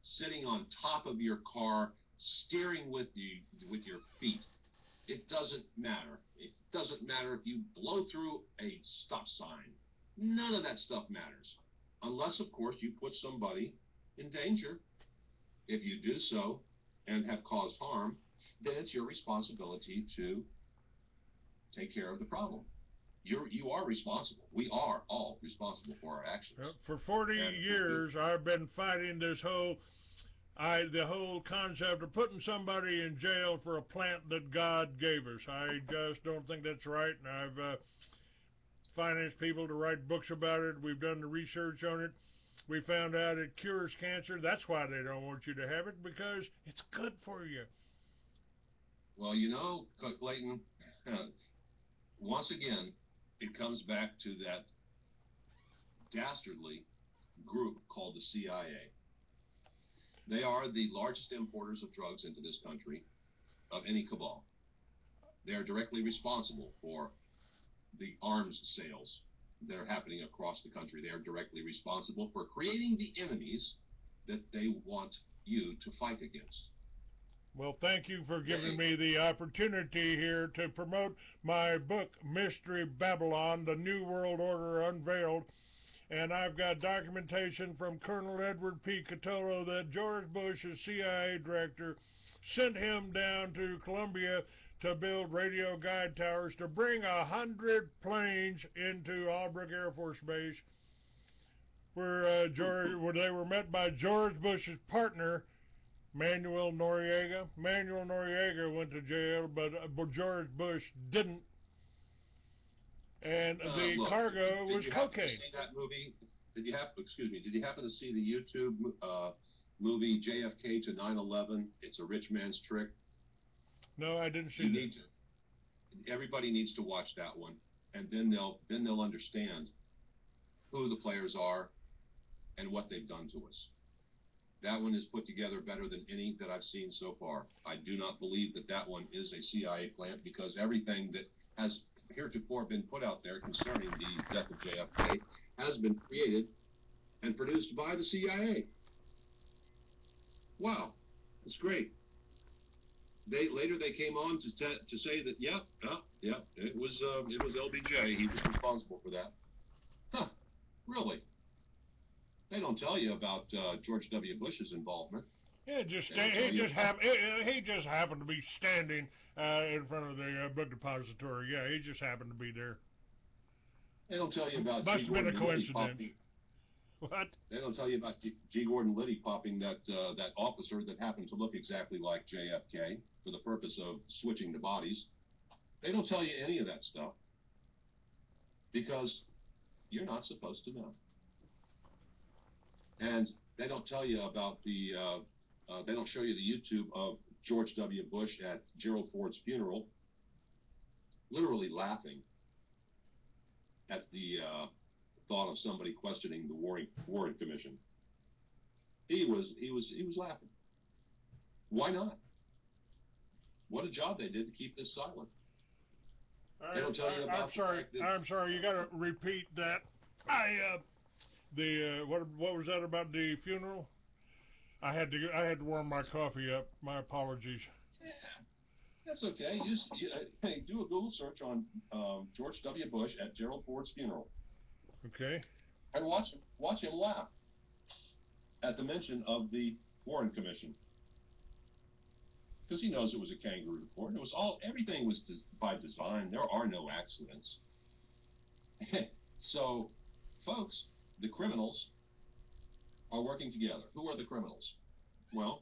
sitting on top of your car, steering with your feet. It doesn't matter. It doesn't matter if you blow through a stop sign. None of that stuff matters. Unless, of course, you put somebody in danger. If you do so and have caused harm, then it's your responsibility to take care of the problem. You are responsible. We are all responsible for our actions. For 40 years, I've been fighting this the whole concept of putting somebody in jail for a plant that God gave us. I just don't think that's right, and I've financed people to write books about it. We've done the research on it. We found out it cures cancer. That's why they don't want you to have it, because it's good for you. Well, Clayton, once again, it comes back to that dastardly group called the CIA. They are the largest importers of drugs into this country of any cabal. They are directly responsible for the arms sales that are happening across the country. They are directly responsible for creating the enemies that they want you to fight against. Well, thank you for giving me the opportunity here to promote my book, Mystery Babylon, The New World Order Unveiled. And I've got documentation from Colonel Edward P. Catolo that George Bush's CIA director sent him down to Colombia to build radio guide towers to bring 100 planes into Albrook Air Force Base, where they were met by George Bush's partner, Manuel Noriega. Manuel Noriega went to jail, but George Bush didn't. And the cargo was cocaine. Did you see that movie? Did you happen to see the YouTube movie JFK to 9/11? It's a rich man's trick. No, I didn't see that. Everybody needs to watch that one, and then they'll understand who the players are and what they've done to us. That one is put together better than any that I've seen so far. I do not believe that one is a CIA plant, because everything that has heretofore been put out there concerning the death of JFK has been created and produced by the CIA. Wow, that's great. They came on to say that yeah, it was LBJ. He was responsible for that. Huh? Really? They don't tell you about George W. Bush's involvement. They don't tell you about. He just happened to be standing in front of the book depository. Yeah, he just happened to be there. They don't tell you about Must G. have been a Gordon Liddy coincidence. popping. What? They don't tell you about G. Gordon Liddy popping that officer that happened to look exactly like JFK for the purpose of switching the bodies. They don't tell you any of that stuff because you're not supposed to know. And they don't tell you about they don't show you the YouTube of George W. Bush at Gerald Ford's funeral, literally laughing at the thought of somebody questioning the Warren Commission. He was laughing. Why not? What a job they did to keep this silent. They don't tell you about the fact that I'm sorry. You got to repeat that. What was that about the funeral? I had to warm my coffee up. My apologies. yeah, that's okay. Hey, do a Google search on George W. Bush at Gerald Ford's funeral. Okay. And watch him laugh at the mention of the Warren Commission. Because he knows it was a kangaroo court. Everything was by design. There are no accidents. So, folks, the criminals are working together. Who are the criminals? Well,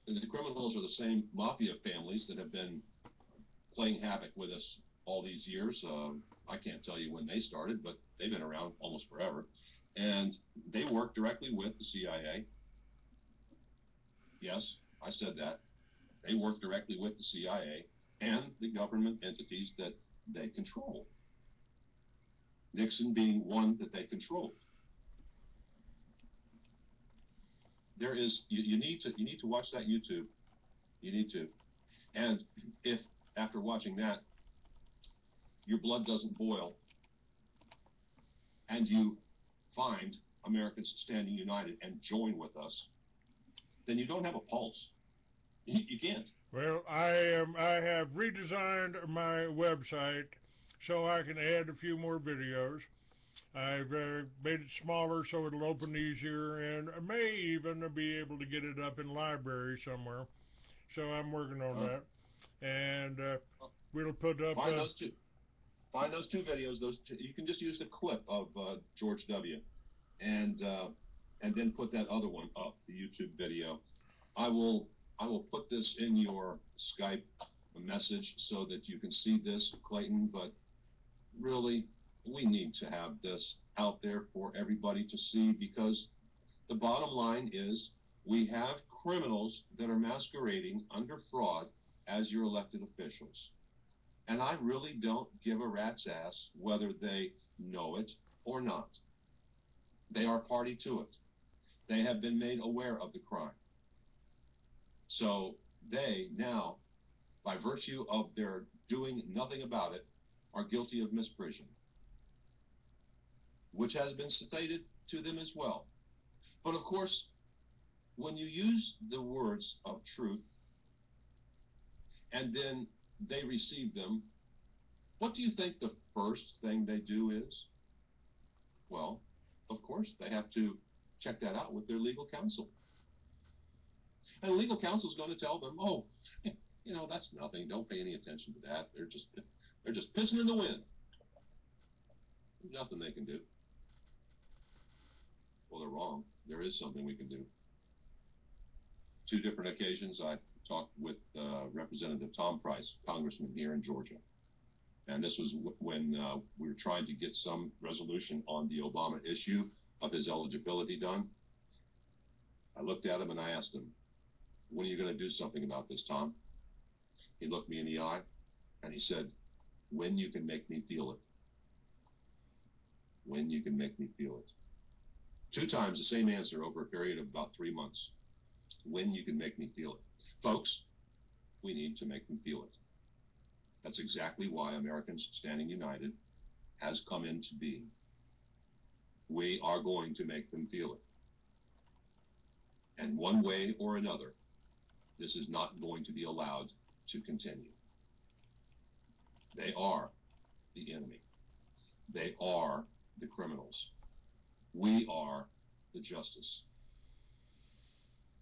the criminals are the same mafia families that have been playing havoc with us all these years. I can't tell you when they started, but they've been around almost forever. And they work directly with the CIA. Yes, I said that. They work directly with the CIA and the government entities that they control. Nixon being one that they controlled. You need to watch that YouTube. You need to. And if after watching that your blood doesn't boil and you find Americans standing united and join with us, then you don't have a pulse. You can't. Well, I have redesigned my website so I can add a few more videos. I've made it smaller so it'll open easier, and I may even be able to get it up in library somewhere. So I'm working on that, and we'll put up. Find those two. Find those two videos. You can just use the clip of George W. and then put that other one up, the YouTube video. I will put this in your Skype message so that you can see this, Clayton. But really, we need to have this out there for everybody to see, because the bottom line is we have criminals that are masquerading under fraud as your elected officials. And I really don't give a rat's ass whether they know it or not. They are party to it. They have been made aware of the crime. So they now, by virtue of their doing nothing about it, are guilty of misprision, which has been stated to them as well. But of course, when you use the words of truth and then they receive them, what do you think the first thing they do is? Well, of course, they have to check that out with their legal counsel. And legal counsel is going to tell them, oh, that's nothing. Don't pay any attention to that. They're just pissing in the wind. There's nothing they can do. Well, they're wrong. There is something we can do. 2 different occasions, I talked with Representative Tom Price, congressman here in Georgia. And this was when we were trying to get some resolution on the Obama issue of his eligibility done. I looked at him and I asked him, when are you going to do something about this, Tom? He looked me in the eye and he said, when you can make me feel it. When you can make me feel it. 2 times the same answer over a period of about 3 months. When you can make me feel it. Folks, we need to make them feel it. That's exactly why Americans Standing United has come into being. We are going to make them feel it. And one way or another, this is not going to be allowed to continue. They are the enemy. They are the criminals. We are the justice.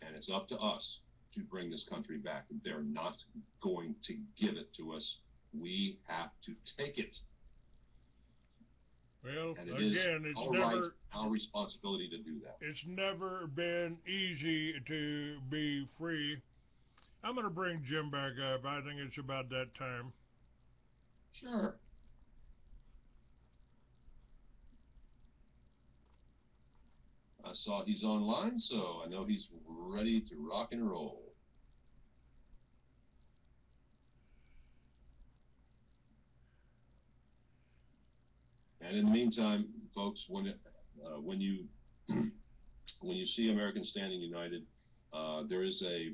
And it's up to us to bring this country back. They're not going to give it to us. We have to take it. Well, and it again, is it's our never right, our responsibility to do that. It's never been easy to be free. I'm going to bring Jim back up. I think it's about that time. Sure. I saw he's online, so I know he's ready to rock and roll. And in the meantime, folks, when you when you see Americans Standing United, there is a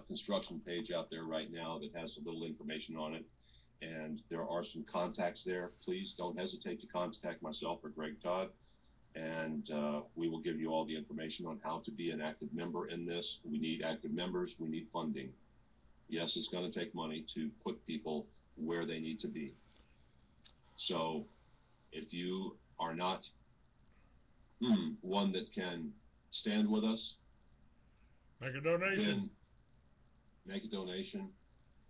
construction page out there right now that has a little information on it, and there are some contacts there. Please don't hesitate to contact myself or Greg Todd, and we will give you all the information on how to be an active member in this. We need active members. We need funding. Yes, it's going to take money to put people where they need to be. So if you are not one that can stand with us, make a donation. Then make a donation,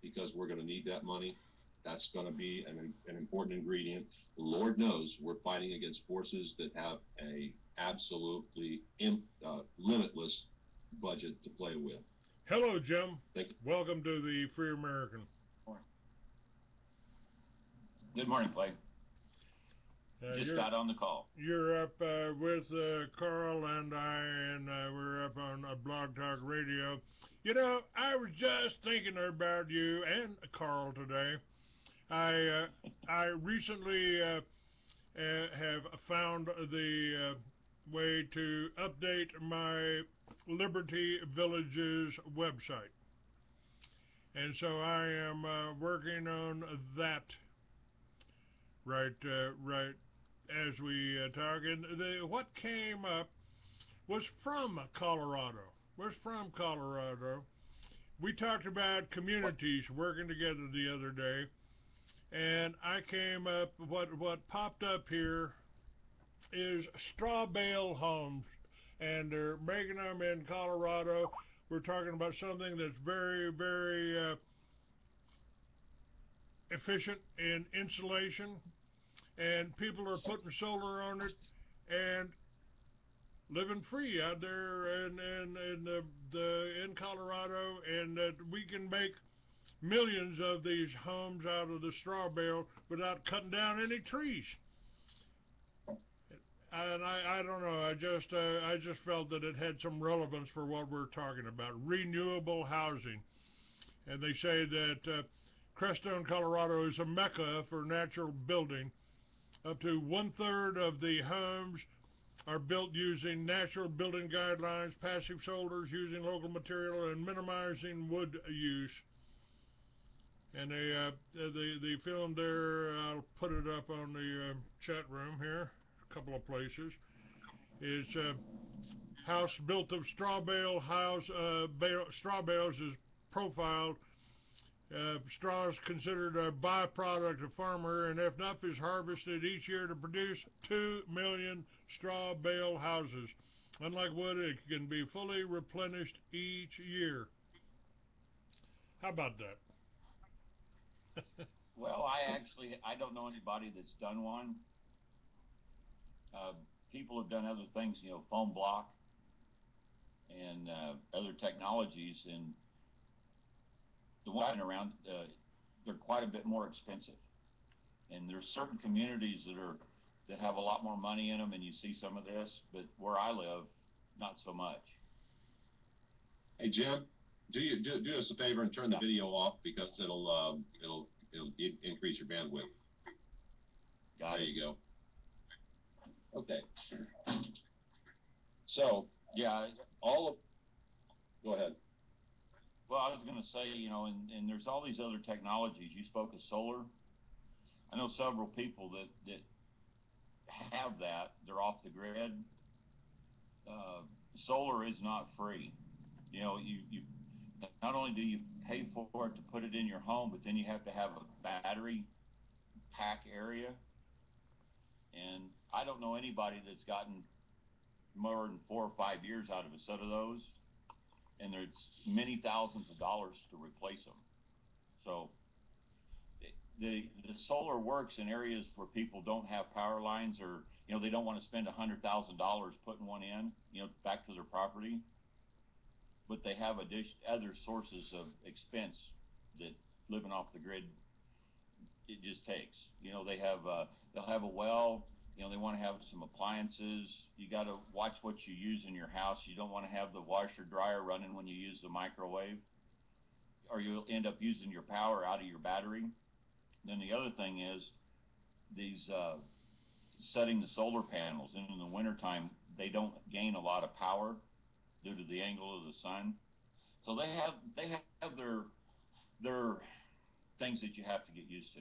because we're going to need that money. That's going to be an important ingredient. Lord knows we're fighting against forces that have a absolutely limitless budget to play with. Hello, Jim. Thank you. Welcome to the Free American. Good morning, Clay. Just got on the call. You're up with Carl and I, and we're up on Blog Talk Radio. You know, I was just thinking about you and Carl today. I recently have found the way to update my Liberty Villages website. And so I am working on that right as we talk. And what came up was from Colorado. We talked about communities working together the other day, and I came up, what popped up here is straw bale homes, and they're making them in Colorado. We're talking about something that's very, very efficient in insulation, and people are putting solar on it and living free out there in Colorado, and that we can make millions of these homes out of the straw bale without cutting down any trees. And I don't know, I just felt that it had some relevance for what we're talking about, renewable housing. And they say that Crestone, Colorado is a mecca for natural building. Up to 1/3 of the homes are built using natural building guidelines, passive solars, using local material, and minimizing wood use. And they filmed there, I'll put it up on the chat room here, a couple of places. It's a house built of straw bale straw bales is profiled. Straw is considered a byproduct of farmer, and enough is harvested each year to produce 2 million straw bale houses. Unlike wood, it can be fully replenished each year. How about that? Well, I don't know anybody that's done one. People have done other things, foam block and other technologies, and the one around, they're quite a bit more expensive. And there's certain communities that have a lot more money in them, and you see some of this, but where I live, not so much. Hey, Jim, do us a favor and turn the video off, because it'll increase your bandwidth. Got it. There you go. Okay. So, yeah, go ahead. Well, I was going to say, and there's all these other technologies. You spoke of solar. I know several people that have that. They're off the grid. Solar is not free. You know, you not only do you pay for it to put it in your home, but then you have to have a battery pack area. And I don't know anybody that's gotten more than 4 or 5 years out of a set of those, and there's many thousands of dollars to replace them. So the solar works in areas where people don't have power lines, or they don't want to spend $100,000 putting one in, back to their property, but they have other sources of expense that living off the grid it just takes. They'll have a well. They want to have some appliances. You got to watch what you use in your house. You don't want to have the washer dryer running when you use the microwave, or you'll end up using your power out of your battery. Then the other thing is these setting the solar panels. And in the wintertime, they don't gain a lot of power due to the angle of the sun. So they have their things that you have to get used to.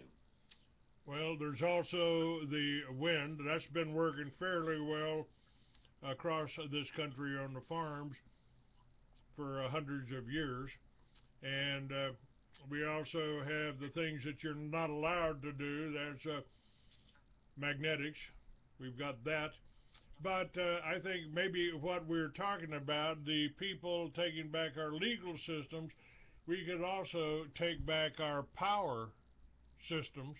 Well, there's also the wind. That's been working fairly well across this country on the farms for hundreds of years. And we also have the things that you're not allowed to do. There's magnetics. We've got that. But I think maybe what we're talking about, the people taking back our legal systems, we could also take back our power systems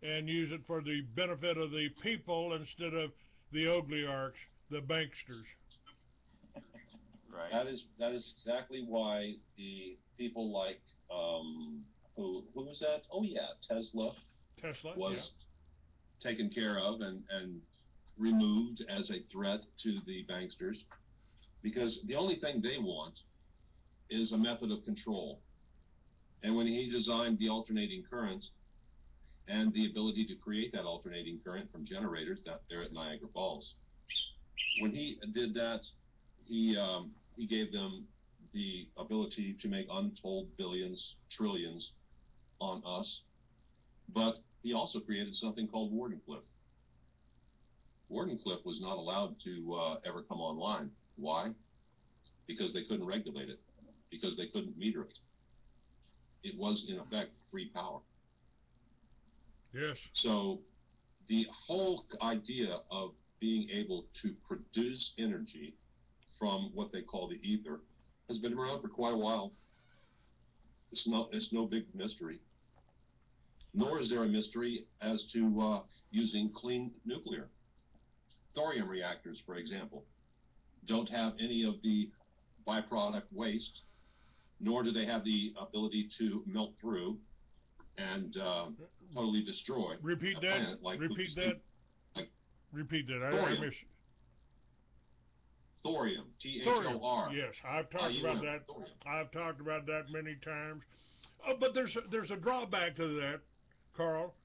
and use it for the benefit of the people instead of the oligarchs, the banksters. Right. That is exactly why the people like who was that? Oh yeah, Tesla was taken care of and removed as a threat to the banksters, because the only thing they want is a method of control. And when he designed the alternating current and the ability to create that alternating current from generators there at Niagara Falls, when he did that, he gave them the ability to make untold billions, trillions on us. But he also created something called Wardenclyffe. Wardenclyffe was not allowed to ever come online. Why? Because they couldn't regulate it, because they couldn't meter it. It was, in effect, free power. Yes. So the whole idea of being able to produce energy from what they call the ether has been around for quite a while. It's no big mystery. Nor is there a mystery as to using clean nuclear. Thorium reactors, for example, don't have any of the byproduct waste, nor do they have the ability to melt through and totally destroy Repeat a that. planet like Repeat that. Like Repeat that. thorium. I miss Thorium. Thor. Yes, I've talked about that. Thorium. I've talked about that many times. Oh, but there's a drawback to that, Carl.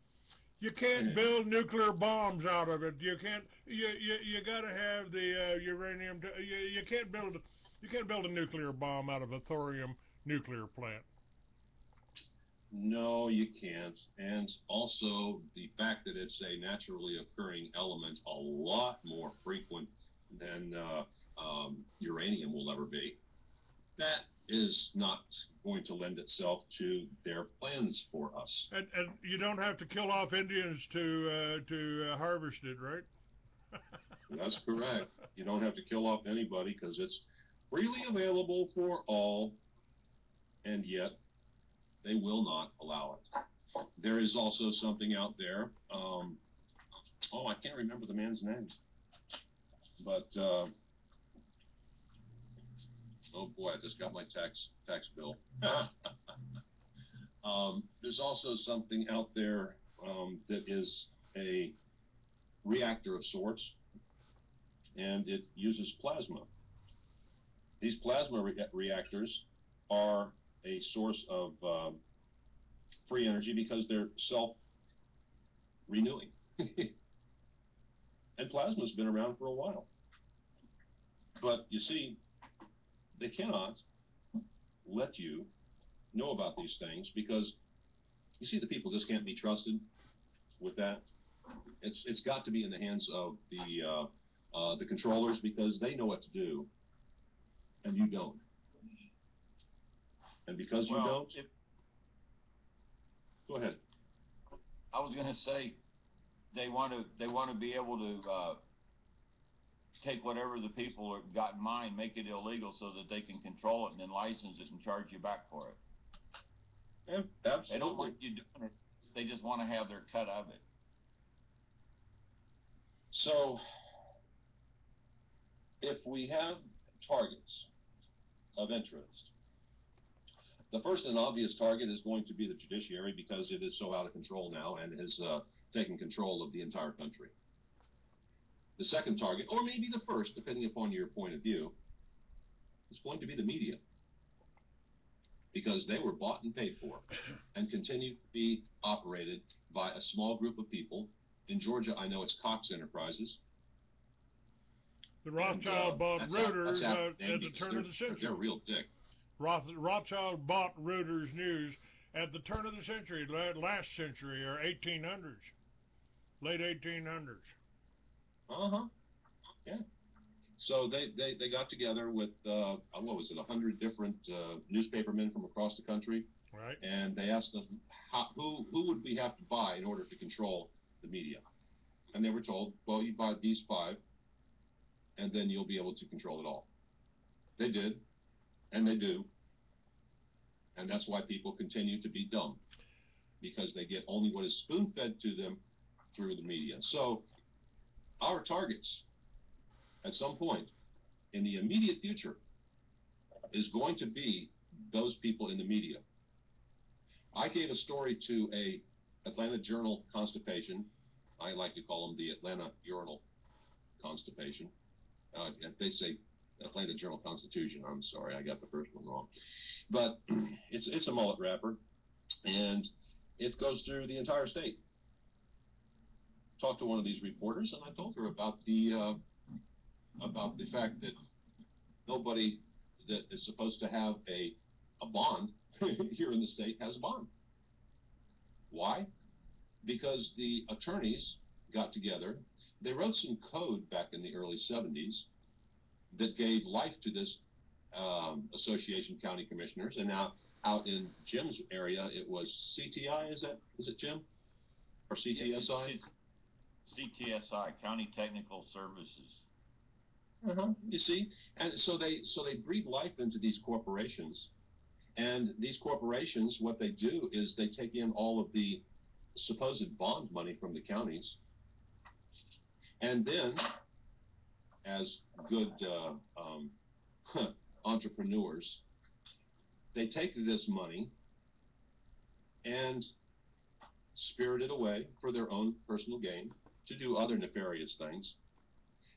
You can't build nuclear bombs out of it. You can't. You got to have the uranium. You can't build a nuclear bomb out of a thorium nuclear plant. No, you can't. And also the fact that it's a naturally occurring element, a lot more frequent than uranium will ever be. That is not going to lend itself to their plans for us. And you don't have to kill off Indians to harvest it, right? That's correct. You don't have to kill off anybody because it's freely available for all, and yet they will not allow it. There is also something out there. I can't remember the man's name, but oh boy, I just got my tax bill. There's also something out there that is a reactor of sorts, and it uses plasma. These plasma reactors are a source of free energy because they're self-renewing. And plasma's been around for a while. But you see, they cannot let you know about these things because, you see, the people just can't be trusted with that. It's got to be in the hands of the controllers because they know what to do, and you don't. And because you don't, go ahead. I was going to say they want to be able to take whatever the people have got in mind, make it illegal so that they can control it and then license it and charge you back for it. Yeah, absolutely. They don't want you doing it. They just want to have their cut of it. So if we have targets of interest, the first and obvious target is going to be the judiciary, because it is so out of control now and has taken control of the entire country. The second target, or maybe the first, depending upon your point of view, is going to be the media, because they were bought and paid for and continue to be operated by a small group of people. In Georgia, I know it's Cox Enterprises. The Rothschild bought Reuters at the turn of the century. They're real dick. Rothschild bought Reuters News at the turn of the century, last century, or 1800s, late 1800s. Yeah. So they got together with what was it, 100 different newspapermen from across the country, right? And they asked them who would we have to buy in order to control the media, and they were told, well, you buy these 5, and then you'll be able to control it all. They did, and they do, and that's why people continue to be dumb, because they get only what is spoon-fed to them through the media. So our targets at some point in the immediate future is going to be those people in the media. I gave a story to a Atlanta Journal Constipation. I like to call them the Atlanta Urinal Constipation. They say Atlanta Journal Constitution. I'm sorry, I got the first one wrong. But it's a mullet wrapper, and it goes through the entire state. Talked to one of these reporters, and I told her about the fact that nobody that is supposed to have a bond here in the state has a bond. Why? Because the attorneys got together. They wrote some code back in the early 70s that gave life to this Association County Commissioners, and now out in Jim's area, it was CTI. Is it Jim? Or CTSI? It's CTSI, County Technical Services. You see, and so they breathe life into these corporations, and these corporations, what they do is they take in all of the supposed bond money from the counties, and then, as good entrepreneurs, they take this money and spirit it away for their own personal gain to do other nefarious things.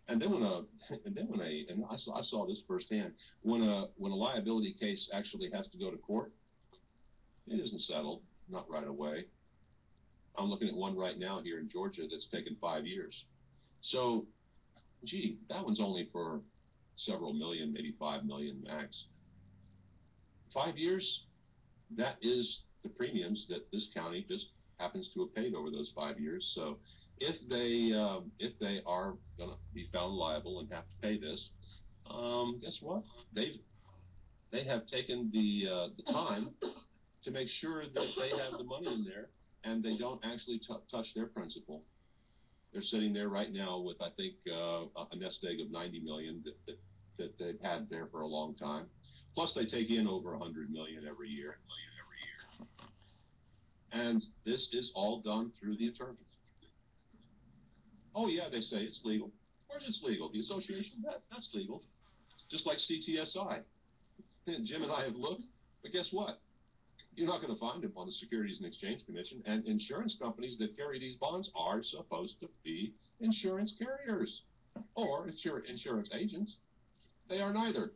And then and I saw this firsthand, when a liability case actually has to go to court, it isn't settled, not right away. I'm looking at one right now here in Georgia that's taken 5 years. So, gee, that one's only for several million, maybe 5 million max. 5 years, that is the premiums that this county just happens to have paid over those 5 years. So if they are going to be found liable and have to pay this, guess what? They have taken the time to make sure that they have the money in there, and they don't actually touch their principal. They're sitting there right now with, I think, a nest egg of 90 million that they've had there for a long time. Plus, they take in over 100 million every year. And this is all done through the attorneys. Oh, yeah, they say it's legal. Where's it's legal? The association? That's legal. Just like CTSI. Jim and I have looked, but guess what? You're not going to find them on the Securities and Exchange Commission, and insurance companies that carry these bonds are supposed to be insurance carriers or insurance agents. They are neither.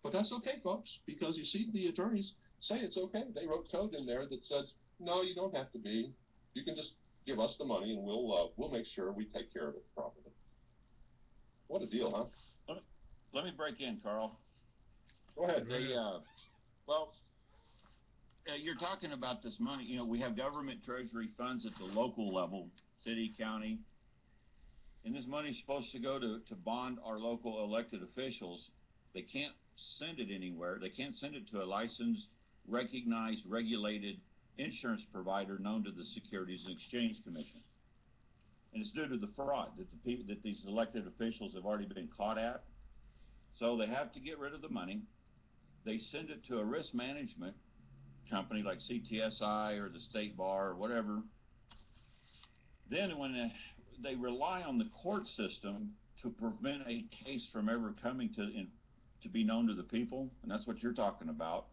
But that's okay, folks, because you see, the attorneys say it's okay. They wrote code in there that says, no, you don't have to be. You can just give us the money, and we'll make sure we take care of it properly. What a deal, huh? Let me break in, Carl. Go ahead. You're talking about this money. You know, we have government treasury funds at the local level, city, county, and this money is supposed to go to bond our local elected officials. They can't send it anywhere. They can't send it to a licensed, recognized, regulated insurance provider known to the Securities and Exchange Commission. And it's due to the fraud that these elected officials have already been caught at. So they have to get rid of the money. They send it to a risk management company like CTSI or the State Bar or whatever. Then when they rely on the court system to prevent a case from ever coming to be known to the people, and that's what you're talking about.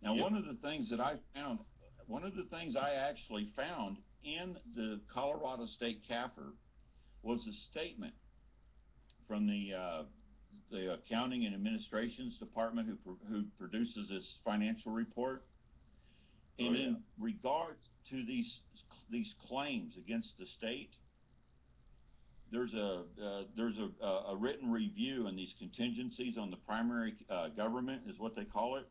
Now, Yep. one of the things I actually found in the Colorado State CAFR was a statement from the Accounting and Administrations Department who produces this financial report. And in regards to these claims against the state, there's a written review and these contingencies on the primary government is what they call it.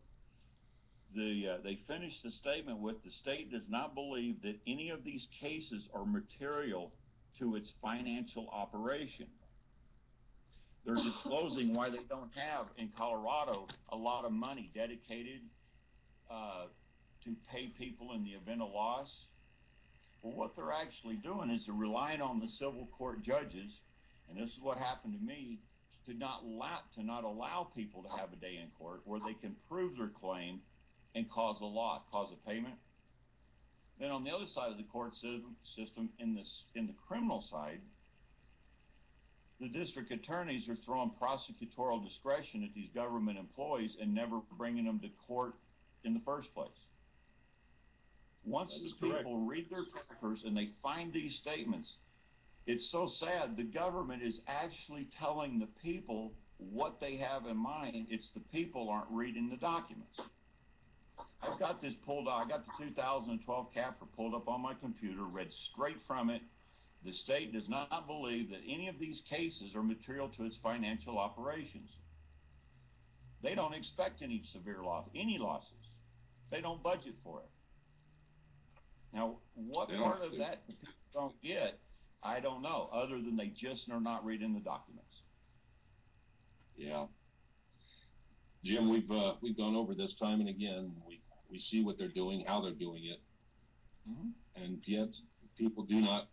They finished the statement with, the state does not believe that any of these cases are material to its financial operation. They're disclosing why they don't have in Colorado a lot of money dedicated to pay people in the event of loss. Well, what they're actually doing is they're relying on the civil court judges, and this is what happened to me, to not allow people to have a day in court where they can prove their claim and cause a loss, cause a payment. Then on the other side of the court system, in the criminal side, the district attorneys are throwing prosecutorial discretion at these government employees and never bringing them to court in the first place. Once the people read their papers and they find these statements, it's so sad. The government is actually telling the people what they have in mind. It's the people aren't reading the documents. I've got this pulled out. I got the 2012 CAFR pulled up on my computer, read straight from it. The state does not believe that any of these cases are material to its financial operations. They don't expect any severe loss, any losses. They don't budget for it. Now, what part of that the people don't get, I don't know, other than they just are not reading the documents. Yeah. Jim, we've gone over this time and again. We see what they're doing, how they're doing it, and yet people do not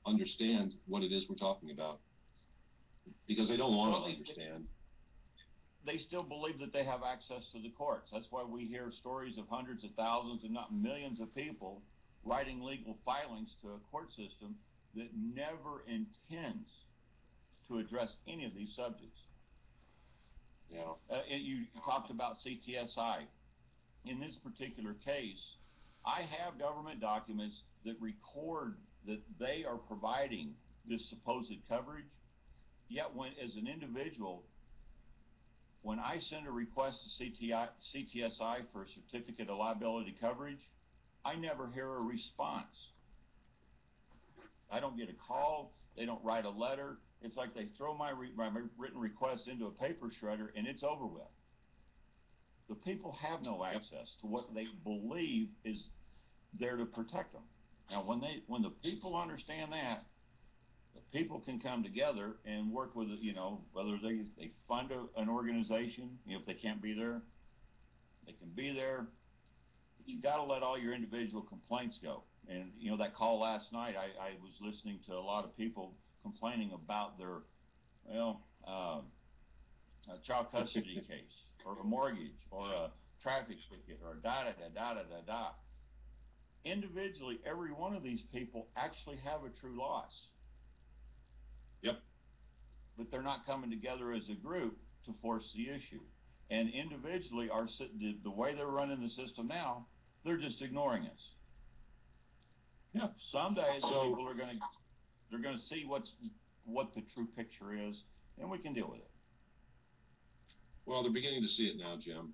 understand what it is we're talking about because they don't want to understand. They still believe that they have access to the courts. That's why we hear stories of hundreds of thousands, if not millions of people writing legal filings to a court system that never intends to address any of these subjects. Yeah. You talked about CTSI. In this particular case, I have government documents that record that they are providing this supposed coverage, yet when, as an individual, when I send a request to CTSI for a certificate of liability coverage, I never hear a response. I don't get a call. They don't write a letter. It's like they throw my written request into a paper shredder and it's over with. The people have no access to what they believe is there to protect them. Now, when the people understand that, the people can come together and work with, whether they fund an organization, if they can't be there, they can be there. But you got to let all your individual complaints go. And, that call last night, I was listening to a lot of people complaining about their, a child custody case, or a mortgage, or a traffic ticket, or da-da-da-da-da-da-da. Individually, every one of these people actually have a true loss. Yep. But they're not coming together as a group to force the issue. And individually, the way they're running the system now, they're just ignoring us. Yeah. Someday, people are they're going to see what the true picture is, and we can deal with it. Well, they're beginning to see it now, Jim.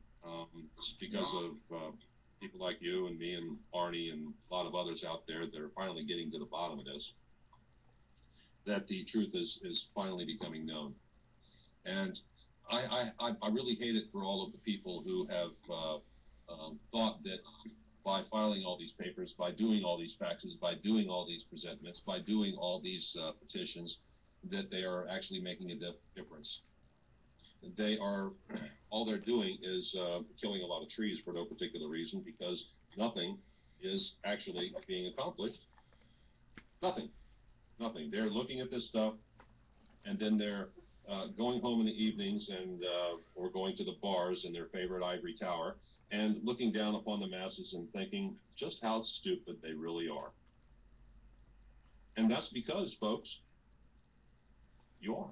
It's because of people like you and me and Arnie and a lot of others out there that are finally getting to the bottom of this, that the truth is finally becoming known. And I really hate it for all of the people who have thought that by filing all these papers, by doing all these faxes, by doing all these presentments, by doing all these petitions, that they are actually making a difference. they are, all they're doing is killing a lot of trees for no particular reason, because nothing is actually being accomplished. Nothing. Nothing. They're looking at this stuff, and then they're going home in the evenings and or going to the bars in their favorite ivory tower and looking down upon the masses and thinking just how stupid they really are. And that's because, folks, you are.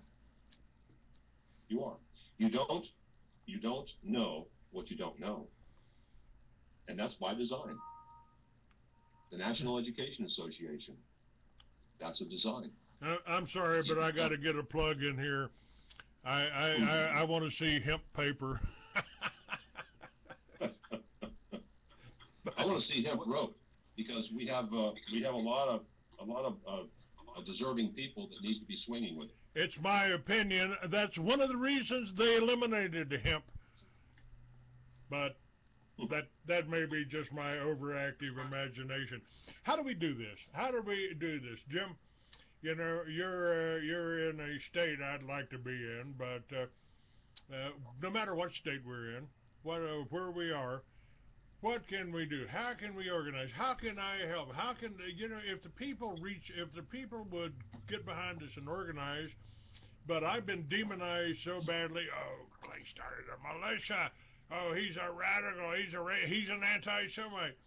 You are. You don't know what you don't know. And that's by design. The National Education Association, that's a design. I'm sorry, but I got to get a plug in here. I want to see hemp paper. I want to see hemp rope, because we have a lot of deserving people that need to be swinging with it. It's my opinion. That's one of the reasons they eliminated the hemp. But that may be just my overactive imagination. How do we do this? How do we do this, Jim? You know, you're in a state I'd like to be in, but no matter what state we're in, where we are, what can we do? How can we organize? How can I help? How can, if the people would get behind us and organize? But I've been demonized so badly. Oh, Clay started a militia. Oh, he's a radical. He's an anti-Semite.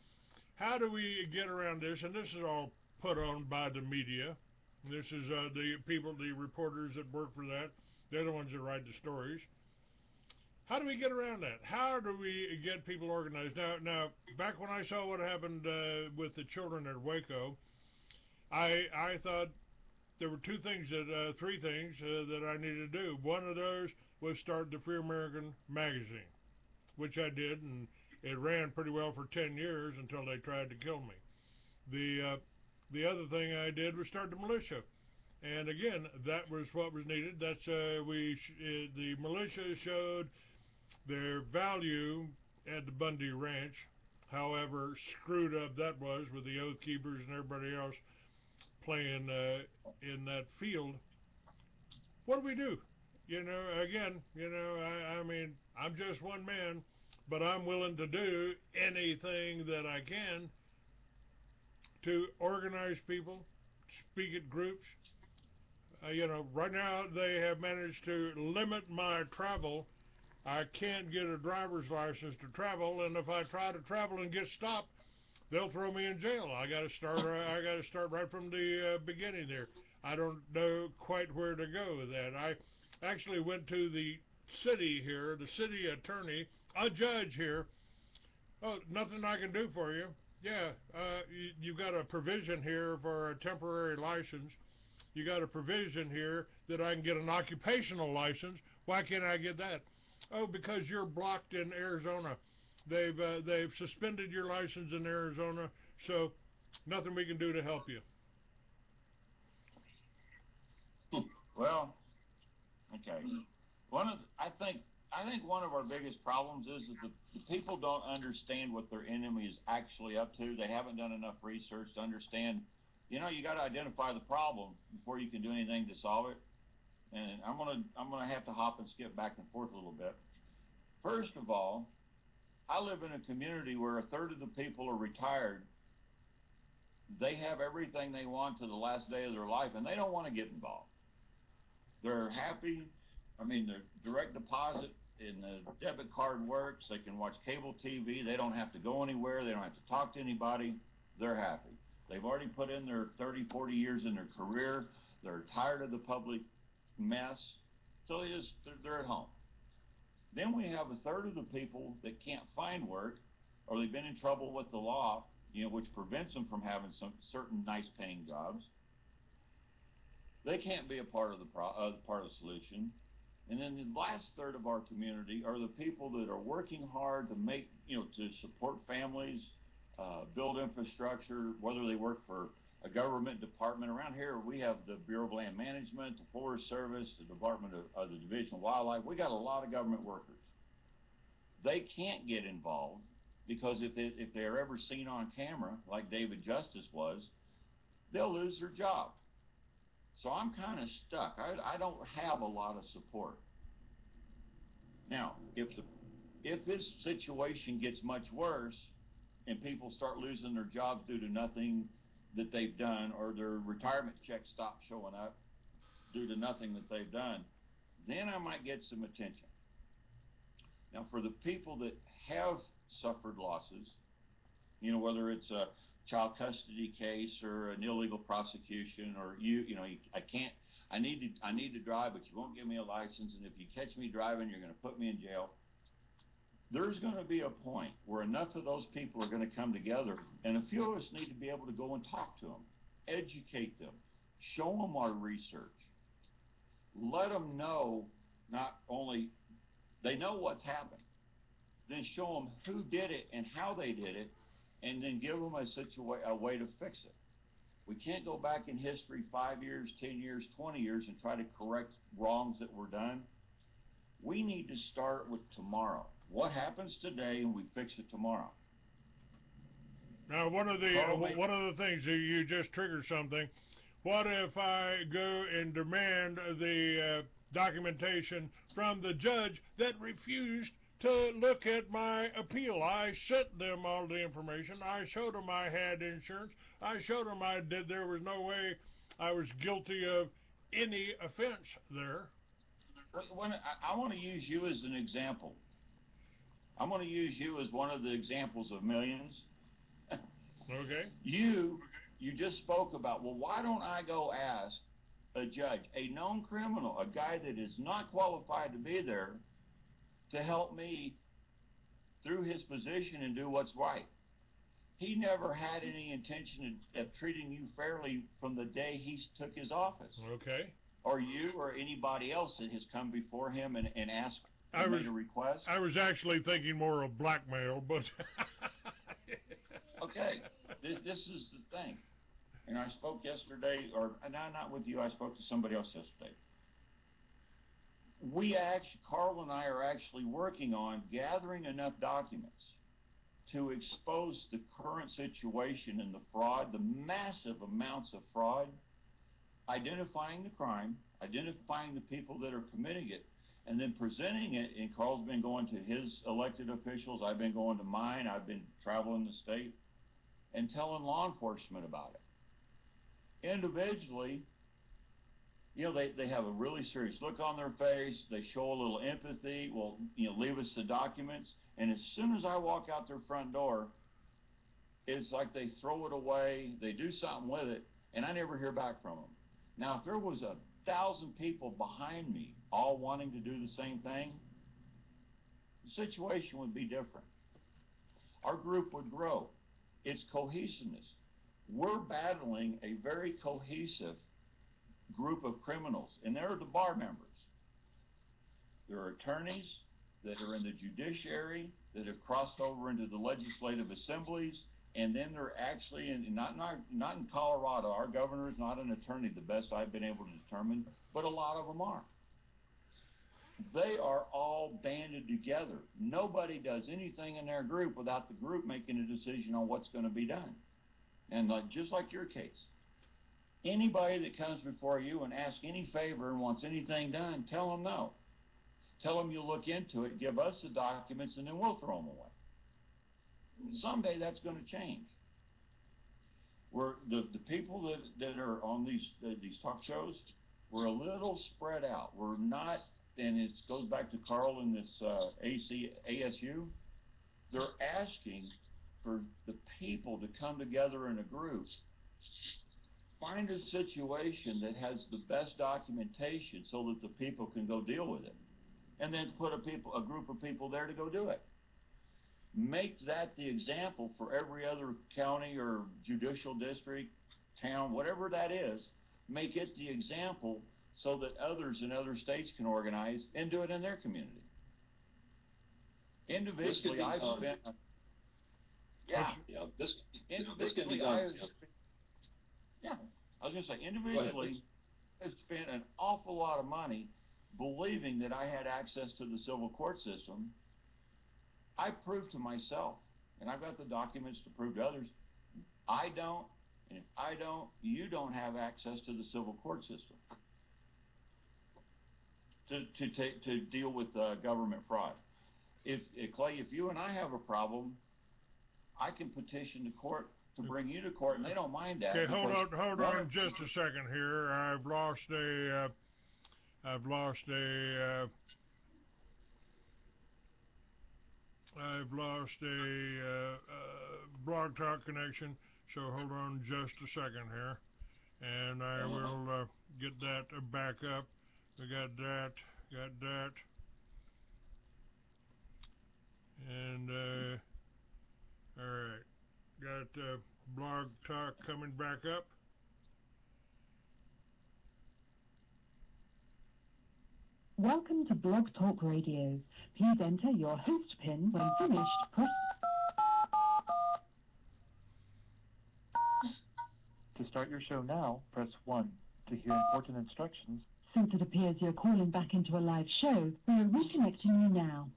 How do we get around this? And this is all put on by the media. This is the people, the reporters that work for that. They're the ones that write the stories. How do we get around that? How do we get people organized? Now, back when I saw what happened with the children at Waco, I thought there were three things that I needed to do. One of those was start the Free American magazine, which I did, and it ran pretty well for 10 years until they tried to kill me. The other thing I did was start the militia, and again, that was what was needed. That's the militia showed their value at the Bundy Ranch. However screwed up that was with the Oath Keepers and everybody else playing in that field. What do we do? I mean, I'm just one man, but I'm willing to do anything that I can to organize people, speak at groups. Right now they have managed to limit my travel. I can't get a driver's license to travel, and if I try to travel and get stopped, they'll throw me in jail. I got to start right from the beginning there. I don't know quite where to go with that. I actually went to the city here, the city attorney, a judge here. Oh, nothing I can do for you. Yeah, you've got a provision here for a temporary license. You got a provision here that I can get an occupational license. Why can't I get that? Oh, because you're blocked in Arizona. They've suspended your license in Arizona, so nothing we can do to help you. Well, okay. I think one of our biggest problems is that the people don't understand what their enemy is actually up to. They haven't done enough research to understand. You got to identify the problem before you can do anything to solve it. And I'm gonna have to hop and skip back and forth a little bit. First of all, I live in a community where a third of the people are retired. They have everything they want to the last day of their life, and they don't want to get involved. They're happy. I mean, the direct deposit and the debit card works. They can watch cable TV. They don't have to go anywhere. They don't have to talk to anybody. They're happy. They've already put in their 30, 40 years in their career. They're tired of the public mess. So they're at home. Then we have a third of the people that can't find work, or they've been in trouble with the law, which prevents them from having some certain nice paying jobs. They can't be a part of the solution. And then the last third of our community are the people that are working hard to make, to support families, build infrastructure, whether they work for a government department. Around here, we have the Bureau of Land Management, the Forest Service, the Department of the Division of Wildlife. We got a lot of government workers. They can't get involved because if they're ever seen on camera, like David Justice was, they'll lose their job. So I'm kind of stuck. I don't have a lot of support. Now, if this situation gets much worse and people start losing their jobs due to nothing that they've done, or their retirement checks stop showing up due to nothing that they've done, then I might get some attention. Now, for the people that have suffered losses, whether it's a child custody case or an illegal prosecution, or I need to drive, but you won't give me a license, and if you catch me driving, you're going to put me in jail. There's going to be a point where enough of those people are going to come together, and a few of us need to be able to go and talk to them, educate them, show them our research, let them know not only they know what's happened, then show them who did it and how they did it, and then give them a way to fix it. We can't go back in history 5 years, 10 years, 20 years and try to correct wrongs that were done. We need to start with tomorrow. What happens today, and we fix it tomorrow. Now, one of the things that you just triggered something. What if I go and demand the documentation from the judge that refused to look at my appeal? I sent them all the information. I showed them I had insurance. I showed them there was no way I was guilty of any offense there. I want to use you as an example. I'm going to use you as one of the examples of millions. Okay. You just spoke about, well, why don't I go ask a judge, a known criminal, a guy that is not qualified to be there, to help me through his position and do what's right? He never had any intention of treating you fairly from the day he took his office. Okay. Or you or anybody else that has come before him and asked and made a request. I was actually thinking more of blackmail, but... Okay, this is the thing. And I spoke yesterday, or not with you, I spoke to somebody else yesterday. Carl and I are actually working on gathering enough documents to expose the current situation and the fraud, the massive amounts of fraud, identifying the crime, identifying the people that are committing it, and then presenting it. And Carl's been going to his elected officials, I've been going to mine, I've been traveling the state, and telling law enforcement about it. Individually, they have a really serious look on their face, they show a little empathy, well, leave us the documents, and as soon as I walk out their front door, it's like they throw it away, they do something with it, and I never hear back from them. Now, if there was 1,000 people behind me all wanting to do the same thing, the situation would be different. Our group would grow. It's cohesiveness. We're battling a very cohesive group of criminals, and they're the bar members. There are attorneys that are in the judiciary that have crossed over into the legislative assemblies, and then they're actually not in Colorado. Our governor is not an attorney, the best I've been able to determine, but a lot of them are. They are all banded together. Nobody does anything in their group without the group making a decision on what's going to be done. And just like your case, anybody that comes before you and asks any favor and wants anything done, tell them no. Tell them you'll look into it, give us the documents, and then we'll throw them away. Someday that's going to change. We're the people that are on these talk shows, we're a little spread out. We're not, and it goes back to Carl and this ASU. They're asking for the people to come together in a group, find a situation that has the best documentation so that the people can go deal with it, and then put a group of people there to go do it. Make that the example for every other county or judicial district, town, whatever that is. Make it the example so that others in other states can organize and do it in their community. Individually, I've spent... This can be done. I was going to say, individually, I've spent an awful lot of money believing that I had access to the civil court system. I proved to myself, and I've got the documents to prove to others, I don't, and if I don't, you don't have access to the civil court system. to deal with government fraud. If Clay, if you and I have a problem, I can petition the court to bring you to court, and they don't mind that. Okay, hold on just a second here. I've lost a Blog Talk connection, so hold on just a second here, and I will get that back up. We got that, and all right, got Blog Talk coming back up. Welcome to Blog Talk Radio. Please enter your host PIN when finished. Press to start your show now, press 1. To hear important instructions. Since it appears you're calling back into a live show, we are reconnecting you now.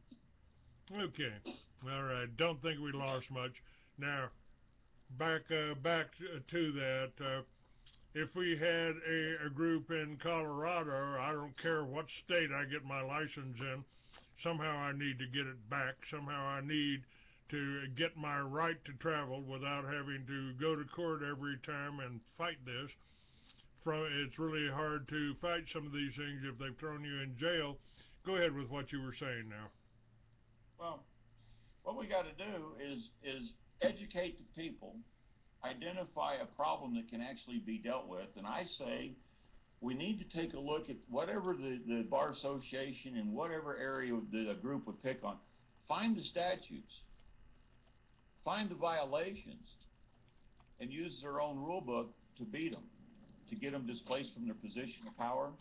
Okay, all right. Don't think we lost much. Now, back to that. If we had a group in Colorado, I don't care what state I get my license in, somehow I need to get it back. Somehow I need to get my right to travel without having to go to court every time and fight this. It's really hard to fight some of these things if they've thrown you in jail. Go ahead with what you were saying now. Well, what we got to do is educate the people, identify a problem that can actually be dealt with, and I say we need to take a look at whatever the Bar Association in whatever area the group would pick on, find the statutes, find the violations, and use their own rule book to beat them, to get them displaced from their position of power.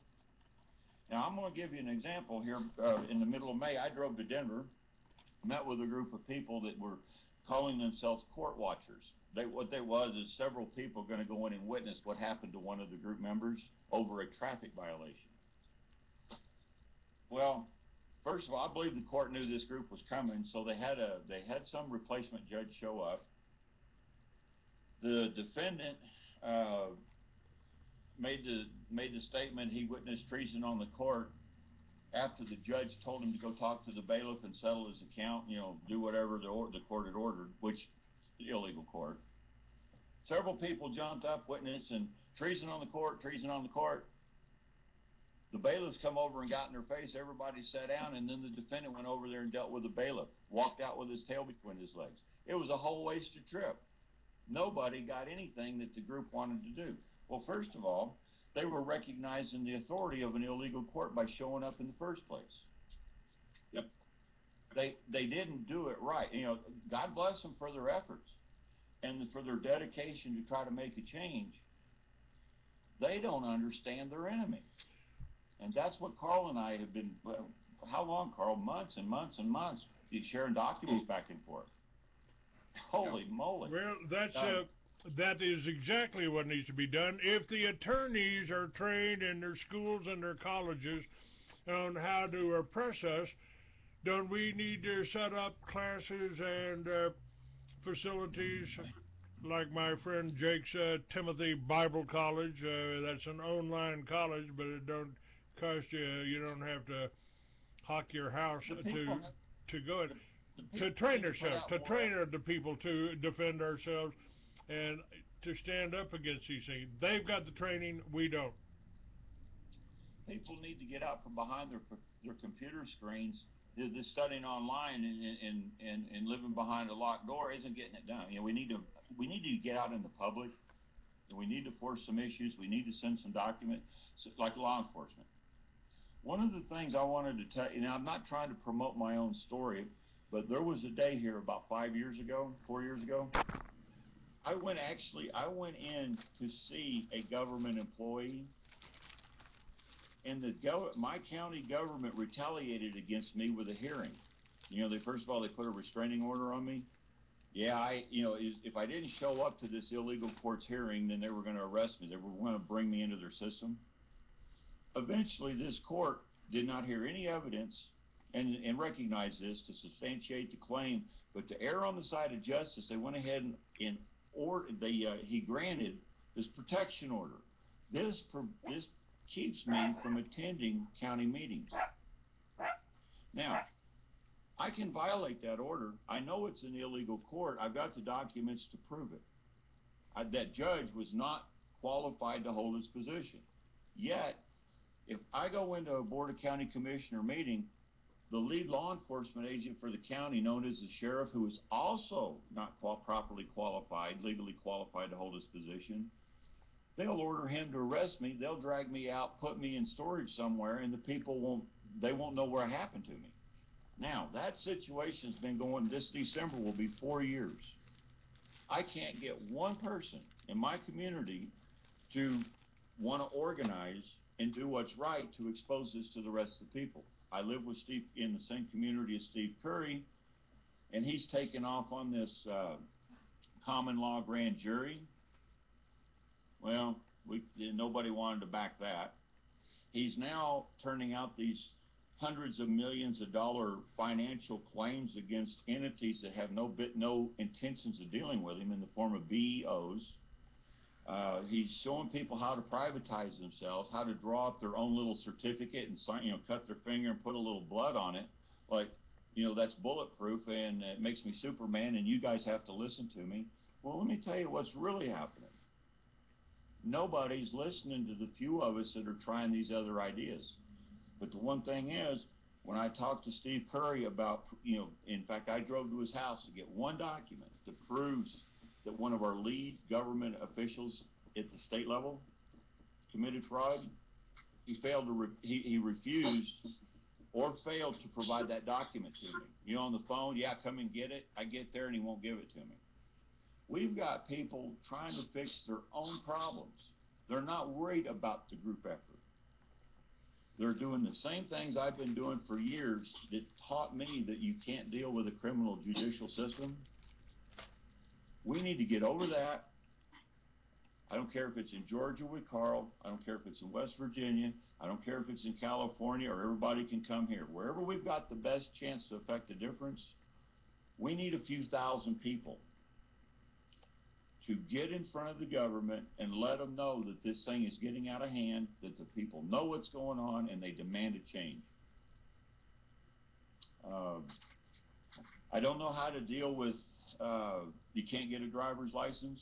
Now, I'm going to give you an example here. In the middle of May, I drove to Denver, met with a group of people that were calling themselves court watchers. What they was is several people going to go in and witness what happened to one of the group members over a traffic violation. Well, first of all, I believe the court knew this group was coming, so they had some replacement judge show up. The defendant made the statement he witnessed treason on the court after the judge told him to go talk to the bailiff and settle his account, do whatever the court had ordered, which is illegal court. Several people jumped up, witnessing treason on the court, treason on the court. The bailiffs come over and got in their face. Everybody sat down, and then the defendant went over there and dealt with the bailiff, walked out with his tail between his legs. It was a whole wasted trip. Nobody got anything that the group wanted to do. Well, first of all, they were recognizing the authority of an illegal court by showing up in the first place. Yep. They didn't do it right. God bless them for their efforts and for their dedication to try to make a change. They don't understand their enemy. And that's what Carl and I have been, how long, Carl? Months and months and months, sharing documents back and forth. Holy moly. Well, that is exactly what needs to be done. If the attorneys are trained in their schools and their colleges on how to oppress us, don't we need to set up classes and facilities like my friend Jake's Timothy Bible College? That's an online college, but it don't cost you. You don't have to hawk your house to go it. To train ourselves, to train the people to defend ourselves and to stand up against these things. They've got the training, we don't. People need to get out from behind their computer screens. The studying online and living behind a locked door isn't getting it done. We need to get out in the public, and we need to force some issues. We need to send some documents, like law enforcement. One of the things I wanted to tell you, now I'm not trying to promote my own story, but there was a day here about 4 years ago, I went in to see a government employee, and my county government retaliated against me with a hearing. First of all, they put a restraining order on me. Yeah, if I didn't show up to this illegal court's hearing, then they were going to arrest me. They were going to bring me into their system. Eventually, this court did not hear any evidence and recognize this to substantiate the claim, but to err on the side of justice, they went ahead and he granted this protection order. This keeps me from attending county meetings. Now, I can violate that order. I know it's an illegal court. I've got the documents to prove it. That judge was not qualified to hold his position. Yet, if I go into a Board of County Commissioner meeting, the lead law enforcement agent for the county, known as the sheriff, who is also not properly qualified, legally qualified to hold his position, they'll order him to arrest me. They'll drag me out, put me in storage somewhere, and the people won't know what happened to me. Now, that situation's been going, this December will be 4 years. I can't get one person in my community to want to organize and do what's right to expose this to the rest of the people. I live with Steve in the same community as Steve Curry, and he's taken off on this common law grand jury. Well, nobody wanted to back that. He's now turning out these hundreds of millions of dollar financial claims against entities that have no intentions of dealing with him in the form of BEOs. He's showing people how to privatize themselves, how to draw up their own little certificate and sign, cut their finger and put a little blood on it, like, that's bulletproof and it makes me Superman and you guys have to listen to me. Well, let me tell you what's really happening. Nobody's listening to the few of us that are trying these other ideas. But the one thing is, when I talked to Steve Curry about, in fact, I drove to his house to get one document that proves that one of our lead government officials at the state level committed fraud. He refused or failed to provide that document to me. On the phone, yeah, come and get it. I get there and he won't give it to me. We've got people trying to fix their own problems. They're not worried about the group effort. They're doing the same things I've been doing for years that taught me that you can't deal with a criminal judicial system. We need to get over that. I don't care if it's in Georgia with Carl. I don't care if it's in West Virginia. I don't care if it's in California, or everybody can come here. Wherever we've got the best chance to affect a difference, we need a few thousand people to get in front of the government and let them know that this thing is getting out of hand, that the people know what's going on, and they demand a change. I don't know how to deal with you can't get a driver's license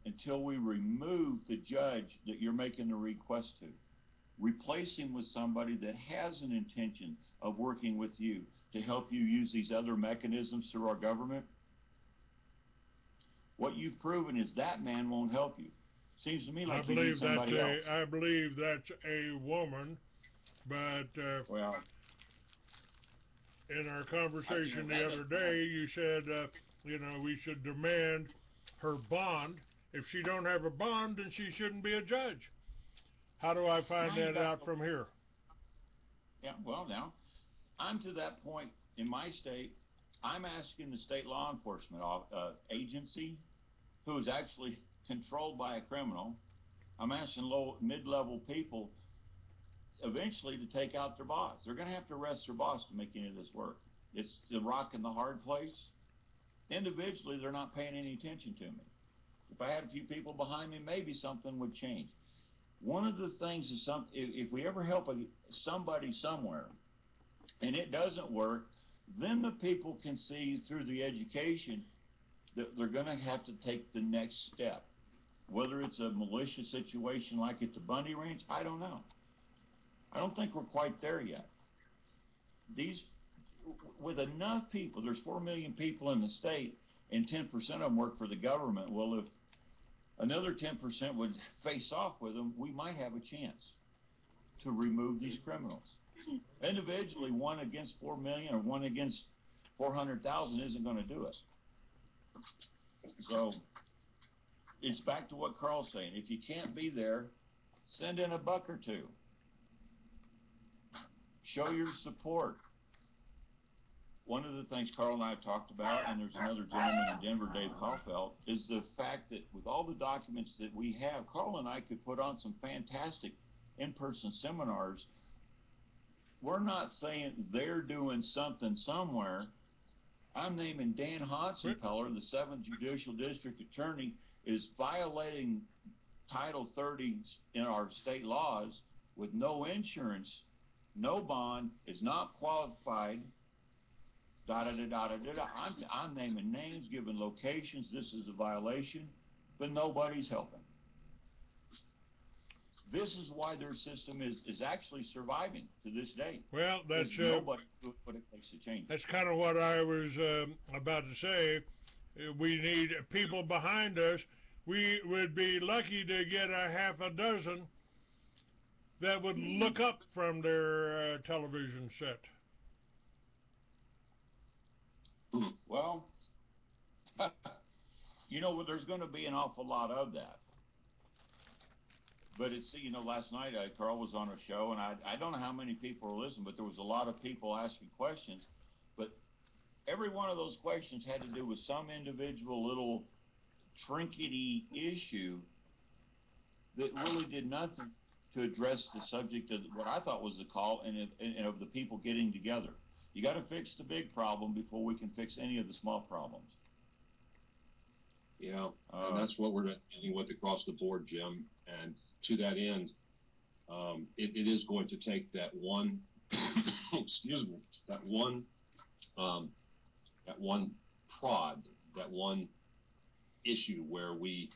until we remove the judge that you're making the request to. Replace him with somebody that has an intention of working with you to help you use these other mechanisms through our government. What you've proven is that man won't help you. Seems to me like you need somebody else. I believe that's a woman, but well, in our conversation the other day, you said, we should demand her bond. If she don't have a bond, then she shouldn't be a judge. How do I find that out from here? Yeah, well, now, I'm to that point in my state. I'm asking the state law enforcement agency, who is actually controlled by a criminal. I'm asking mid-level people eventually to take out their boss. They're going to have to arrest their boss to make any of this work. It's the rock in the hard place. Individually, they're not paying any attention to me. If I had a few people behind me, maybe something would change. One of the things is, if we ever help somebody somewhere and it doesn't work, then the people can see through the education that they're going to have to take the next step. Whether it's a malicious situation like at the Bundy Ranch, I don't know. I don't think we're quite there yet. With enough people, there's 4 million people in the state, and 10% of them work for the government. Well, if another 10% would face off with them, we might have a chance to remove these criminals. Individually, 1 against 4 million or 1 against 400,000 isn't going to do it. So it's back to what Carl's saying. If you can't be there, send in a buck or two. Show your support. One of the things Carl and I have talked about, and there's another gentleman in Denver, Dave Kaufeld, is the fact that with all the documents that we have, Carl and I could put on some fantastic in-person seminars. We're not saying they're doing something somewhere. I'm naming Dan Hodsenpeller, the 7th Judicial District Attorney, is violating Title 30 in our state laws with no insurance, no bond, is not qualified, da-da-da-da-da-da. I'm naming names, giving locations. This is a violation, but nobody's helping. This is why their system is actually surviving to this day. Well, that's nobody doing what it takes to change. That's kind of what I was about to say. We need people behind us. We would be lucky to get a half a dozen that would look up from their television set. Well, you know, there's going to be an awful lot of that. But it's, you know, last night Carl was on a show, and I don't know how many people were listening, but there was a lot of people asking questions. But every one of those questions had to do with some individual little trinkety issue that really did nothing to address the subject of what I thought was the call and of the people getting together. You got to fix the big problem before we can fix any of the small problems. Yeah, and that's what we're dealing with across the board, Jim. And to that end, it is going to take that one, excuse me, that one prod, that one issue where we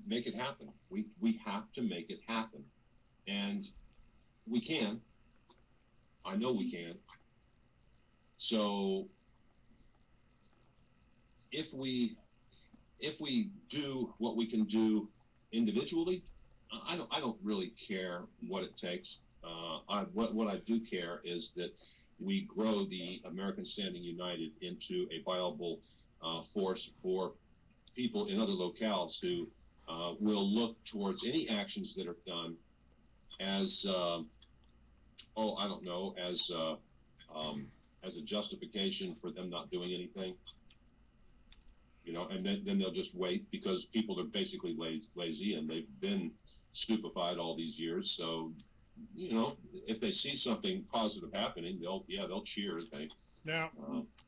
make it happen. We have to make it happen, and we can. I know we can. So if we do what we can do individually, I don't really care what it takes. What I do care is that we grow the American Standing United into a viable force for people in other locales who will look towards any actions that are done as as a justification for them not doing anything. You know, and then they'll just wait, because people are basically lazy and they've been stupefied all these years. So, you know, if they see something positive happening, they'll cheer. Now,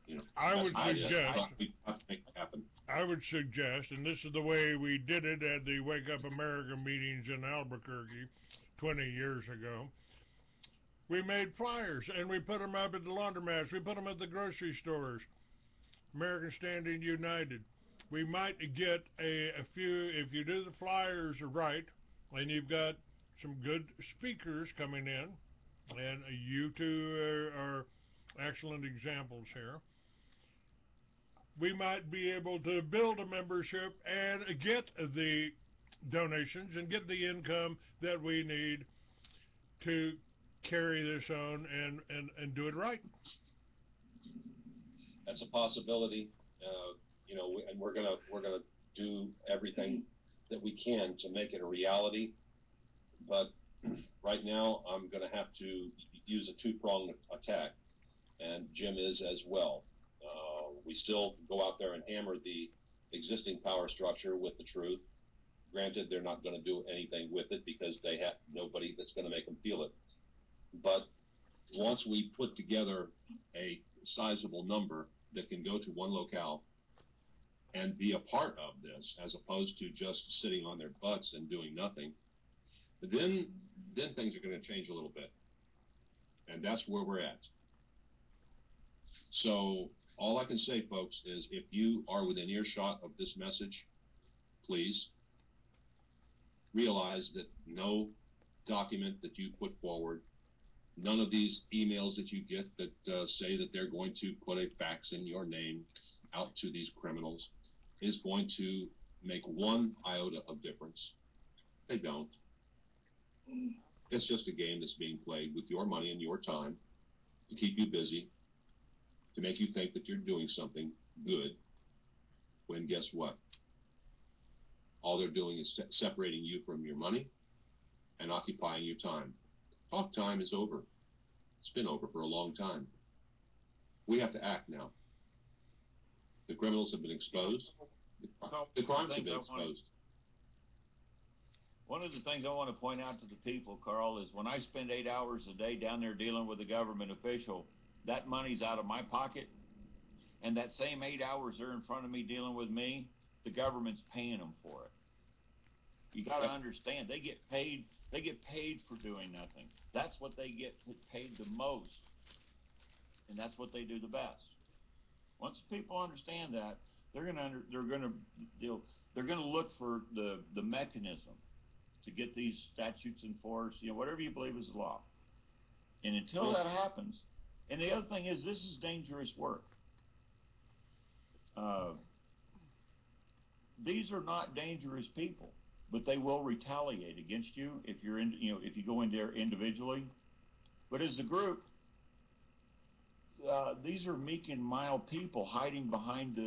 you know, I would suggest we have to make it happen. I would suggest, and this is the way we did it at the Wake Up America meetings in Albuquerque 20 years ago. We made flyers and we put them up at the laundromats. We put them at the grocery stores. American Standing United. We might get a few, if you do the flyers right, and you've got some good speakers coming in, and you two are excellent examples here. We might be able to build a membership and get the donations and get the income that we need to carry this on and do it right. That's a possibility, you know, and we're gonna do everything that we can to make it a reality. But right now, I'm gonna have to use a two-pronged attack, and Jim is as well. We still go out there and hammer the existing power structure with the truth. Granted, they're not going to do anything with it because they have nobody that's going to make them feel it. But once we put together a sizable number that can go to one locale and be a part of this, as opposed to just sitting on their butts and doing nothing, then things are going to change a little bit. And that's where we're at. So all I can say, folks, is if you are within earshot of this message, please realize that no document that you put forward, none of these emails that you get that say that they're going to put a fax in your name out to these criminals is going to make one iota of difference. They don't. It's just a game that's being played with your money and your time to keep you busy, to make you think that you're doing something good, when guess what? All they're doing is separating you from your money and occupying your time. Talk time is over. It's been over for a long time. We have to act now. The criminals have been exposed. The crimes have been exposed. One of the things I want to point out to the people, Carl, is when I spend 8 hours a day down there dealing with a government official, that money's out of my pocket, and that same 8 hours they're in front of me dealing with me, the government's paying them for it. You got to understand, they get paid. They get paid for doing nothing. That's what they get paid the most, and that's what they do the best. Once people understand that, they're gonna look for the mechanism to get these statutes enforced. Whatever you believe is the law. And until that happens, and the other thing is, this is dangerous work. These are not dangerous people, but they will retaliate against you if you're if you go in there individually. But as a group, these are meek and mild people hiding behind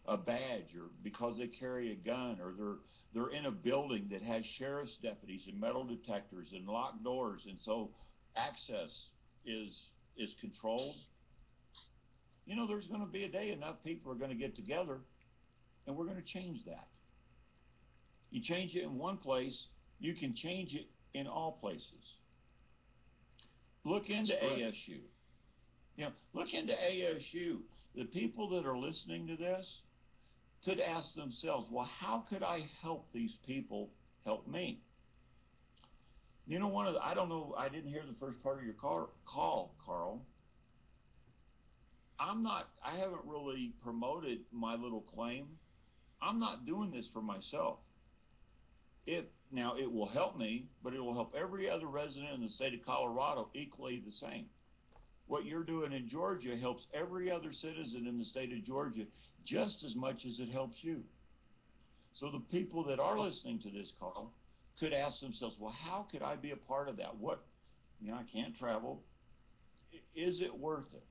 a badge, or because they carry a gun, or they're in a building that has sheriff's deputies and metal detectors and locked doors, and so access is controlled. There's going to be a day enough people are going to get together, and we're going to change that. You change it in one place, you can change it in all places. Look into ASU. Look into ASU. The people that are listening to this could ask themselves, well, how could I help these people help me? I don't know, I didn't hear the first part of your call, Carl. I haven't really promoted my little claim. I'm not doing this for myself. It will help me, but it will help every other resident in the state of Colorado equally the same. What you're doing in Georgia helps every other citizen in the state of Georgia just as much as it helps you. So the people that are listening to this call could ask themselves, well, how could I be a part of that? I can't travel. Is it worth it?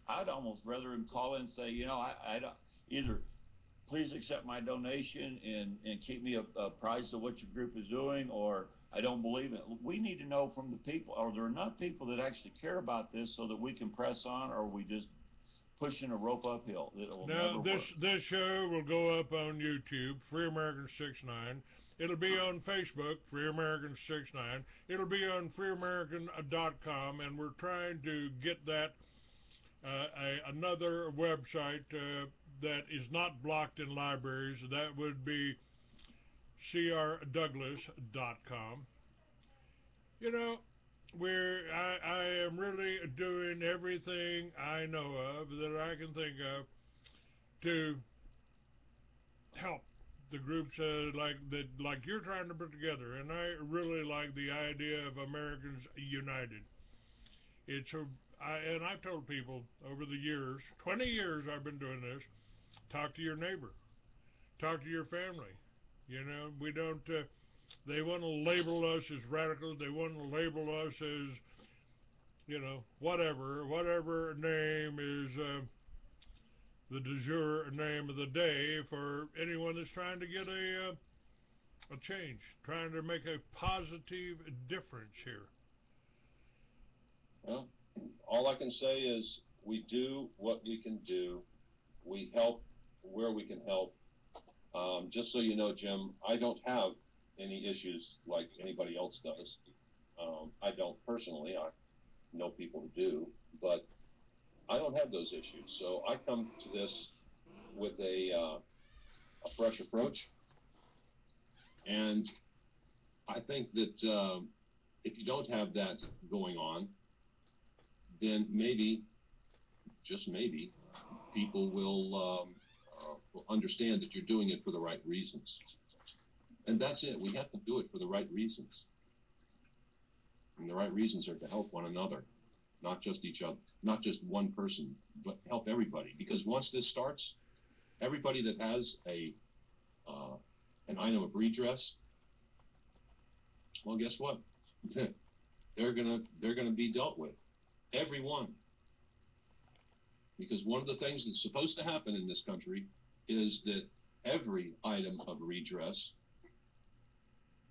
I'd almost rather him call in and say, I don't, either please accept my donation and keep me apprised of what your group is doing, or I don't believe it. We need to know from the people, are there enough people that actually care about this so that we can press on, or are we just pushing a rope uphill? Now, this show will go up on YouTube, Free Americans 69. It'll be on Facebook, Free Americans 69. It'll be on freeamerican.com, and we're trying to get that another website that is not blocked in libraries. That would be crdouglas.com. I am really doing everything I know of that I can think of to help the groups like you're trying to put together, and I really like the idea of Americans United. And I've told people over the years, 20 years I've been doing this, talk to your neighbor, talk to your family. We don't, they want to label us as radicals, they want to label us as, whatever name is the de jour name of the day for anyone that's trying to get a change, trying to make a positive difference here. Well, all I can say is we do what we can do. We help where we can help. Just so you know, Jim, I don't have any issues like anybody else does. I don't personally. I know people who do, but I don't have those issues. So I come to this with a fresh approach. And I think that if you don't have that going on, then maybe, just maybe, people will understand that you're doing it for the right reasons. And that's it. We have to do it for the right reasons. And the right reasons are to help one another, not just each other, not just one person, but help everybody. Because once this starts, everybody that has an item of redress, well, guess what? They're gonna be dealt with. Everyone. Because one of the things that's supposed to happen in this country is that every item of redress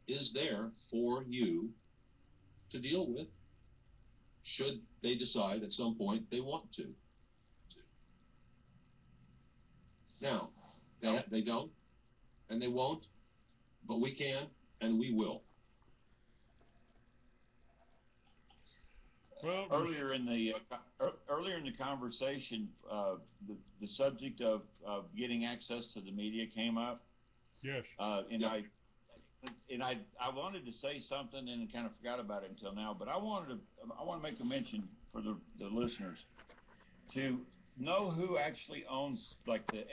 is there for you to deal with, should they decide at some point they want to. Now, they don't, and they won't, but we can, and we will. Well, earlier in the conversation, the subject of getting access to the media came up. Yes. And Yeah. and I wanted to say something and kind of forgot about it until now, but I want to make a mention for the listeners to know who actually owns like the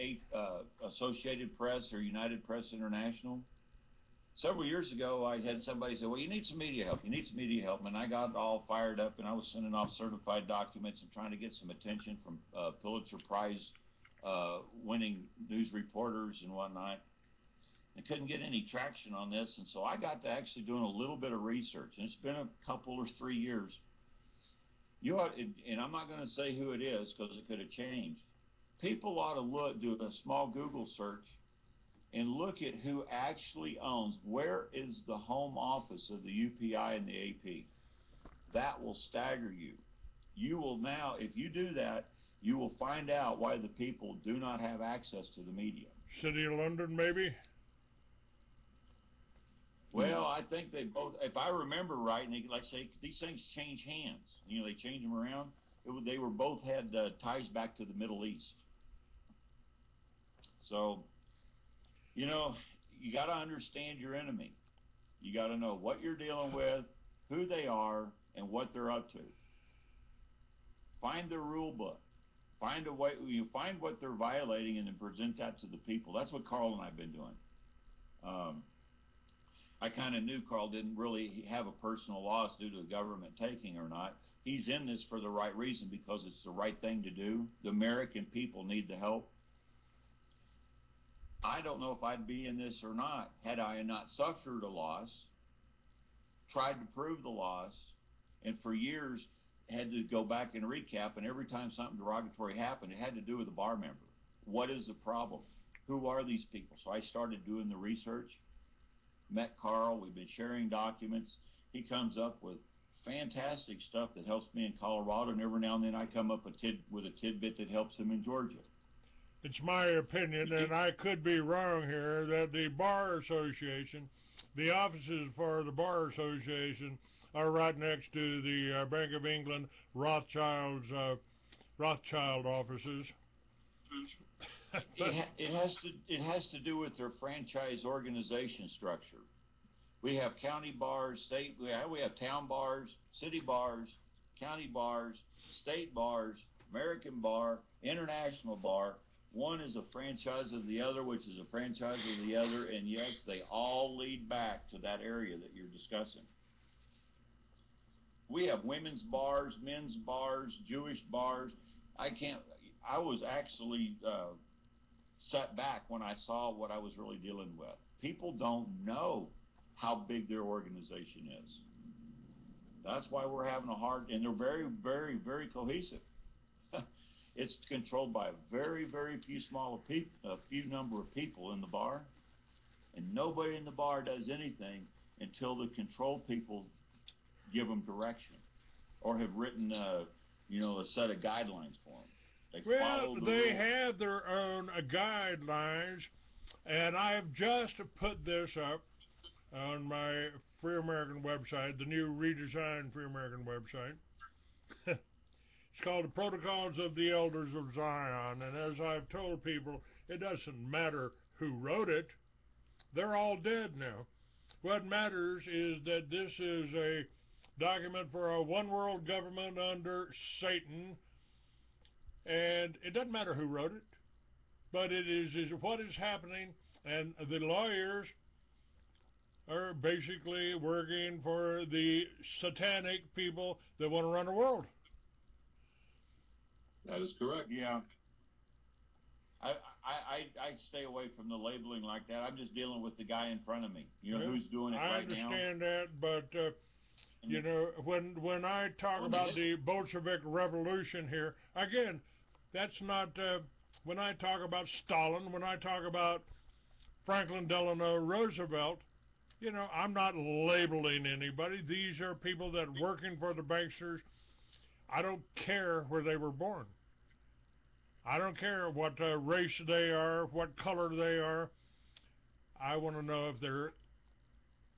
Associated Press or United Press International. Several years ago, I had somebody say, well, you need some media help. You need some media help. And I got all fired up, and I was sending off certified documents and trying to get some attention from Pulitzer Prize winning news reporters and whatnot. I couldn't get any traction on this, and so I got to actually doing a little bit of research, and it's been a couple or 3 years. You ought, and I'm not going to say who it is because it could have changed. People ought to do a small Google search and look at who actually owns, where is the home office of the UPI and the AP. That will stagger you. You will now, if you do that, you will find out why the people do not have access to the media. City of London, maybe? Well, I think they both, if I remember right, and like I say, these things change hands. You know, they change them around. They were both had ties back to the Middle East. So, you know, you got to understand your enemy. You got to know what you're dealing with, who they are, and what they're up to. Find their rule book. Find a way. You find what they're violating, and then present that to the people. That's what Carl and I've been doing. I kind of knew Carl didn't really have a personal loss due to the government taking or not. He's in this for the right reason because it's the right thing to do. The American people need the help. I don't know if I'd be in this or not had I not suffered a loss, tried to prove the loss, and for years had to go back and recap, and every time something derogatory happened, it had to do with a bar member. What is the problem? Who are these people? So I started doing the research, met Carl, we've been sharing documents. He comes up with fantastic stuff that helps me in Colorado, and every now and then I come up with a tidbit that helps him in Georgia. It's my opinion, and I could be wrong here, that the Bar Association, the offices for the Bar Association are right next to the Bank of England Rothschild offices. It has to do with their franchise organization structure. We have county bars, we have town bars, city bars, county bars, state bars, American bar, international bar. One is a franchise of the other, which is a franchise of the other, and yes, they all lead back to that area that you're discussing. We have women's bars, men's bars, Jewish bars. I was actually set back when I saw what I was really dealing with. People don't know how big their organization is. That's why we're having a hard, and they're very, very, very cohesive. It's controlled by a very, very few number of people in the bar, and nobody in the bar does anything until the control people give them direction or have written, a set of guidelines for them. They have their own guidelines, and I've just put this up on my Free American website, the new redesigned Free American website. It's called the Protocols of the Elders of Zion, and as I've told people, it doesn't matter who wrote it. They're all dead now. What matters is that this is a document for a one-world government under Satan, and it doesn't matter who wrote it, but it is what is happening, and the lawyers are basically working for the satanic people that want to run the world. That is correct. Yeah. I stay away from the labeling like that. I'm just dealing with the guy in front of me. Who's doing it right now. I understand that, but when I talk about the Bolshevik Revolution here, again, that's not when I talk about Stalin, when I talk about Franklin Delano Roosevelt, I'm not labeling anybody. These are people that are working for the banksters. I don't care where they were born. I don't care what race they are, what color they are. I want to know if they're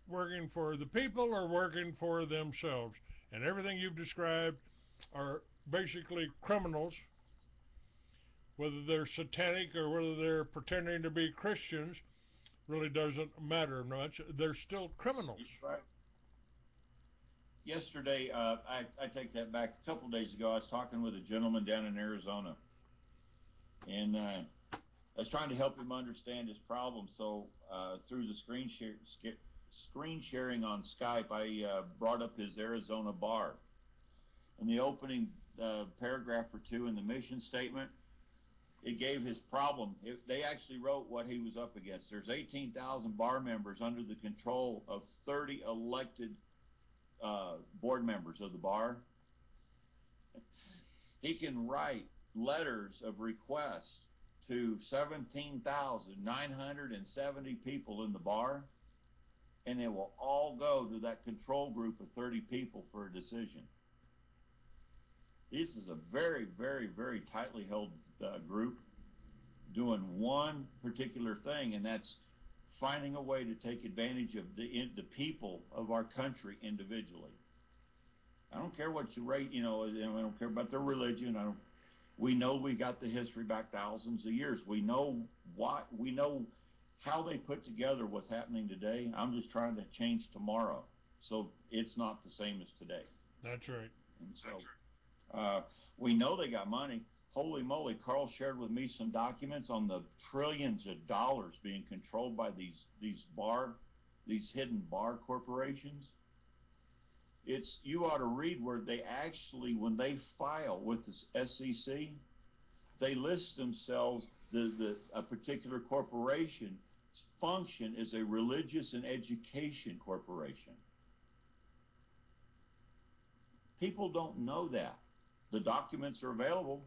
working for the people or working for themselves. And everything you've described are basically criminals, whether they're satanic or whether they're pretending to be Christians. really doesn't matter much. They're still criminals. Right. Yesterday, I take that back. A couple of days ago, I was talking with a gentleman down in Arizona, and I was trying to help him understand his problem. So through the screen sharing on Skype, I brought up his Arizona bar. In the opening paragraph or two in the mission statement, it gave his problem. They actually wrote what he was up against. There's 18,000 bar members under the control of 30 elected board members of the bar. He can write letters of request to 17,970 people in the bar, and it will all go to that control group of 30 people for a decision. This is a very, very, very tightly held group doing one particular thing, and that's finding a way to take advantage of the people of our country individually. I don't care what you rate, I don't care about their religion. We know we got the history back thousands of years. We know how they put together what's happening today. I'm just trying to change tomorrow, so it's not the same as today. That's right. And so we know they got money. Holy moly, Carl shared with me some documents on the trillions of dollars being controlled by these hidden bar corporations. You ought to read where they actually, when they file with the SEC, they list themselves, a particular corporation's function is a religious and education corporation. People don't know that. The documents are available.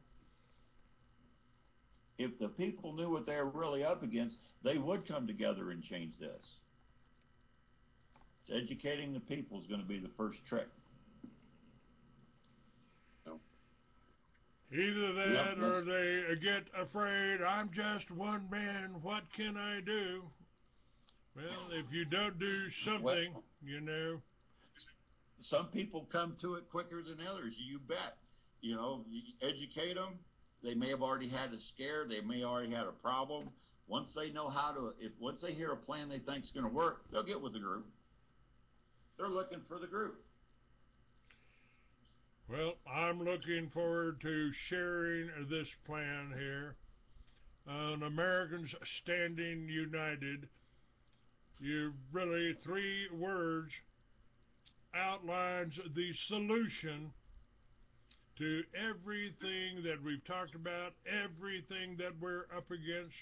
If the people knew what they were really up against, they would come together and change this. Educating the people is going to be the first trick. Either that or they get afraid, I'm just one man, what can I do? Well, if you don't do something, Some people come to it quicker than others, you bet. You educate them. They may have already had a scare. They may already had a problem. Once they know once they hear a plan they think is going to work, they'll get with the group. They're looking for the group. Well, I'm looking forward to sharing this plan here on Americans Standing United. You really, 3 words outlines the solution to everything that we've talked about, everything that we're up against.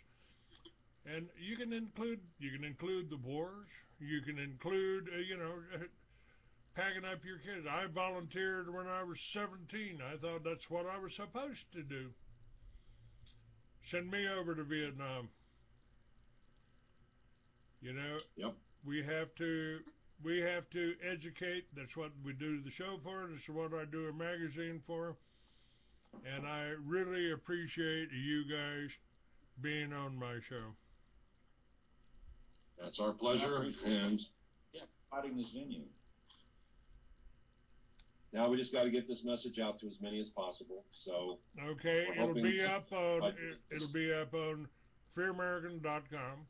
And you can include the wars. You can include, packing up your kids. I volunteered when I was 17. I thought that's what I was supposed to do. Send me over to Vietnam. Yep. We have to educate. That's what we do the show for. That's what I do a magazine for. And I really appreciate you guys being on my show. That's our pleasure. And Providing this venue. Now we just got to get this message out to as many as possible. So okay, it'll be up on freeamerican.com.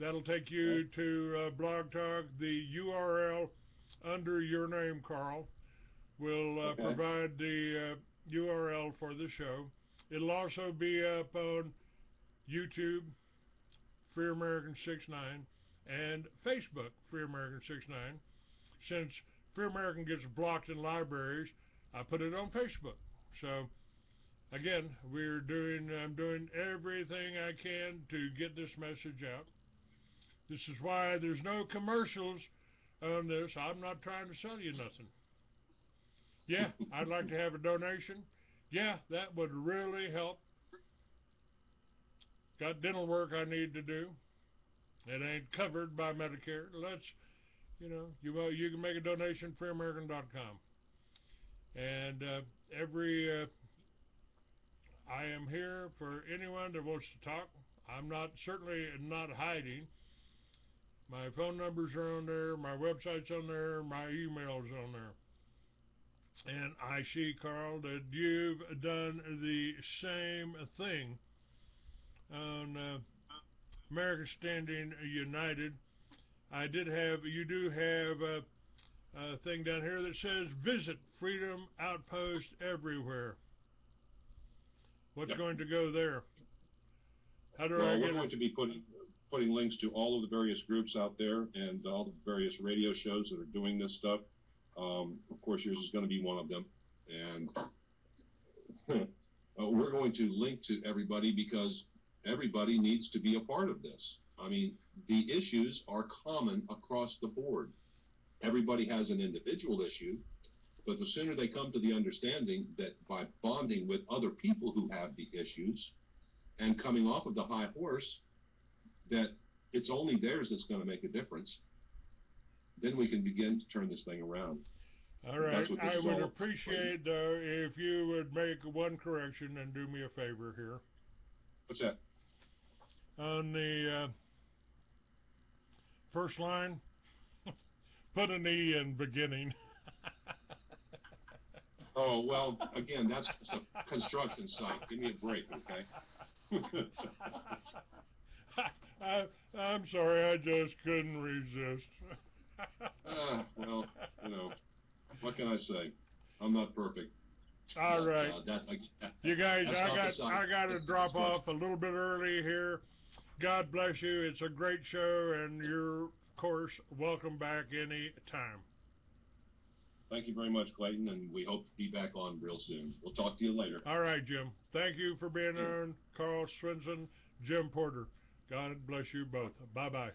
That'll take you to Blog Talk. The URL under your name, Carl, will provide the URL for the show. It'll also be up on YouTube, Free American 69, and Facebook, Free American 69. Since Free American gets blocked in libraries, I put it on Facebook. So, again, I'm doing everything I can to get this message out. This is why there's no commercials on this. I'm not trying to sell you nothing. Yeah, I'd like to have a donation. Yeah, that would really help. Got dental work I need to do. It ain't covered by Medicare. You can make a donation, freeamerican.com. And I am here for anyone that wants to talk. I'm certainly not hiding. My phone numbers are on there, my website's on there, my email's on there. And I see, Carl, that you've done the same thing on America Standing United. You do have a thing down here that says visit Freedom Outpost everywhere. What's going to go there? How do I get we're going to be putting links to all of the various groups out there and all the various radio shows that are doing this stuff. Of course, yours is going to be one of them. And we're going to link to everybody because everybody needs to be a part of this. I mean, the issues are common across the board. Everybody has an individual issue, but the sooner they come to the understanding that by bonding with other people who have the issues and coming off of the high horse, that it's only theirs that's going to make a difference, then we can begin to turn this thing around. All right. I would appreciate, though, if you would make one correction and do me a favor here. What's that? On the first line, put an E in beginning. Oh, well, again, that's a construction site. Give me a break, okay? I'm sorry, I just couldn't resist. Well, you know, what can I say? I'm not perfect. All right. You guys, I got to drop off a little bit early here. God bless you. It's a great show, and you're, of course, welcome back any time. Thank you very much, Clayton, and we hope to be back on real soon. We'll talk to you later. All right, Jim. Thank you for being on. Carl Swenssen, Jim Porter. God bless you both. Bye-bye.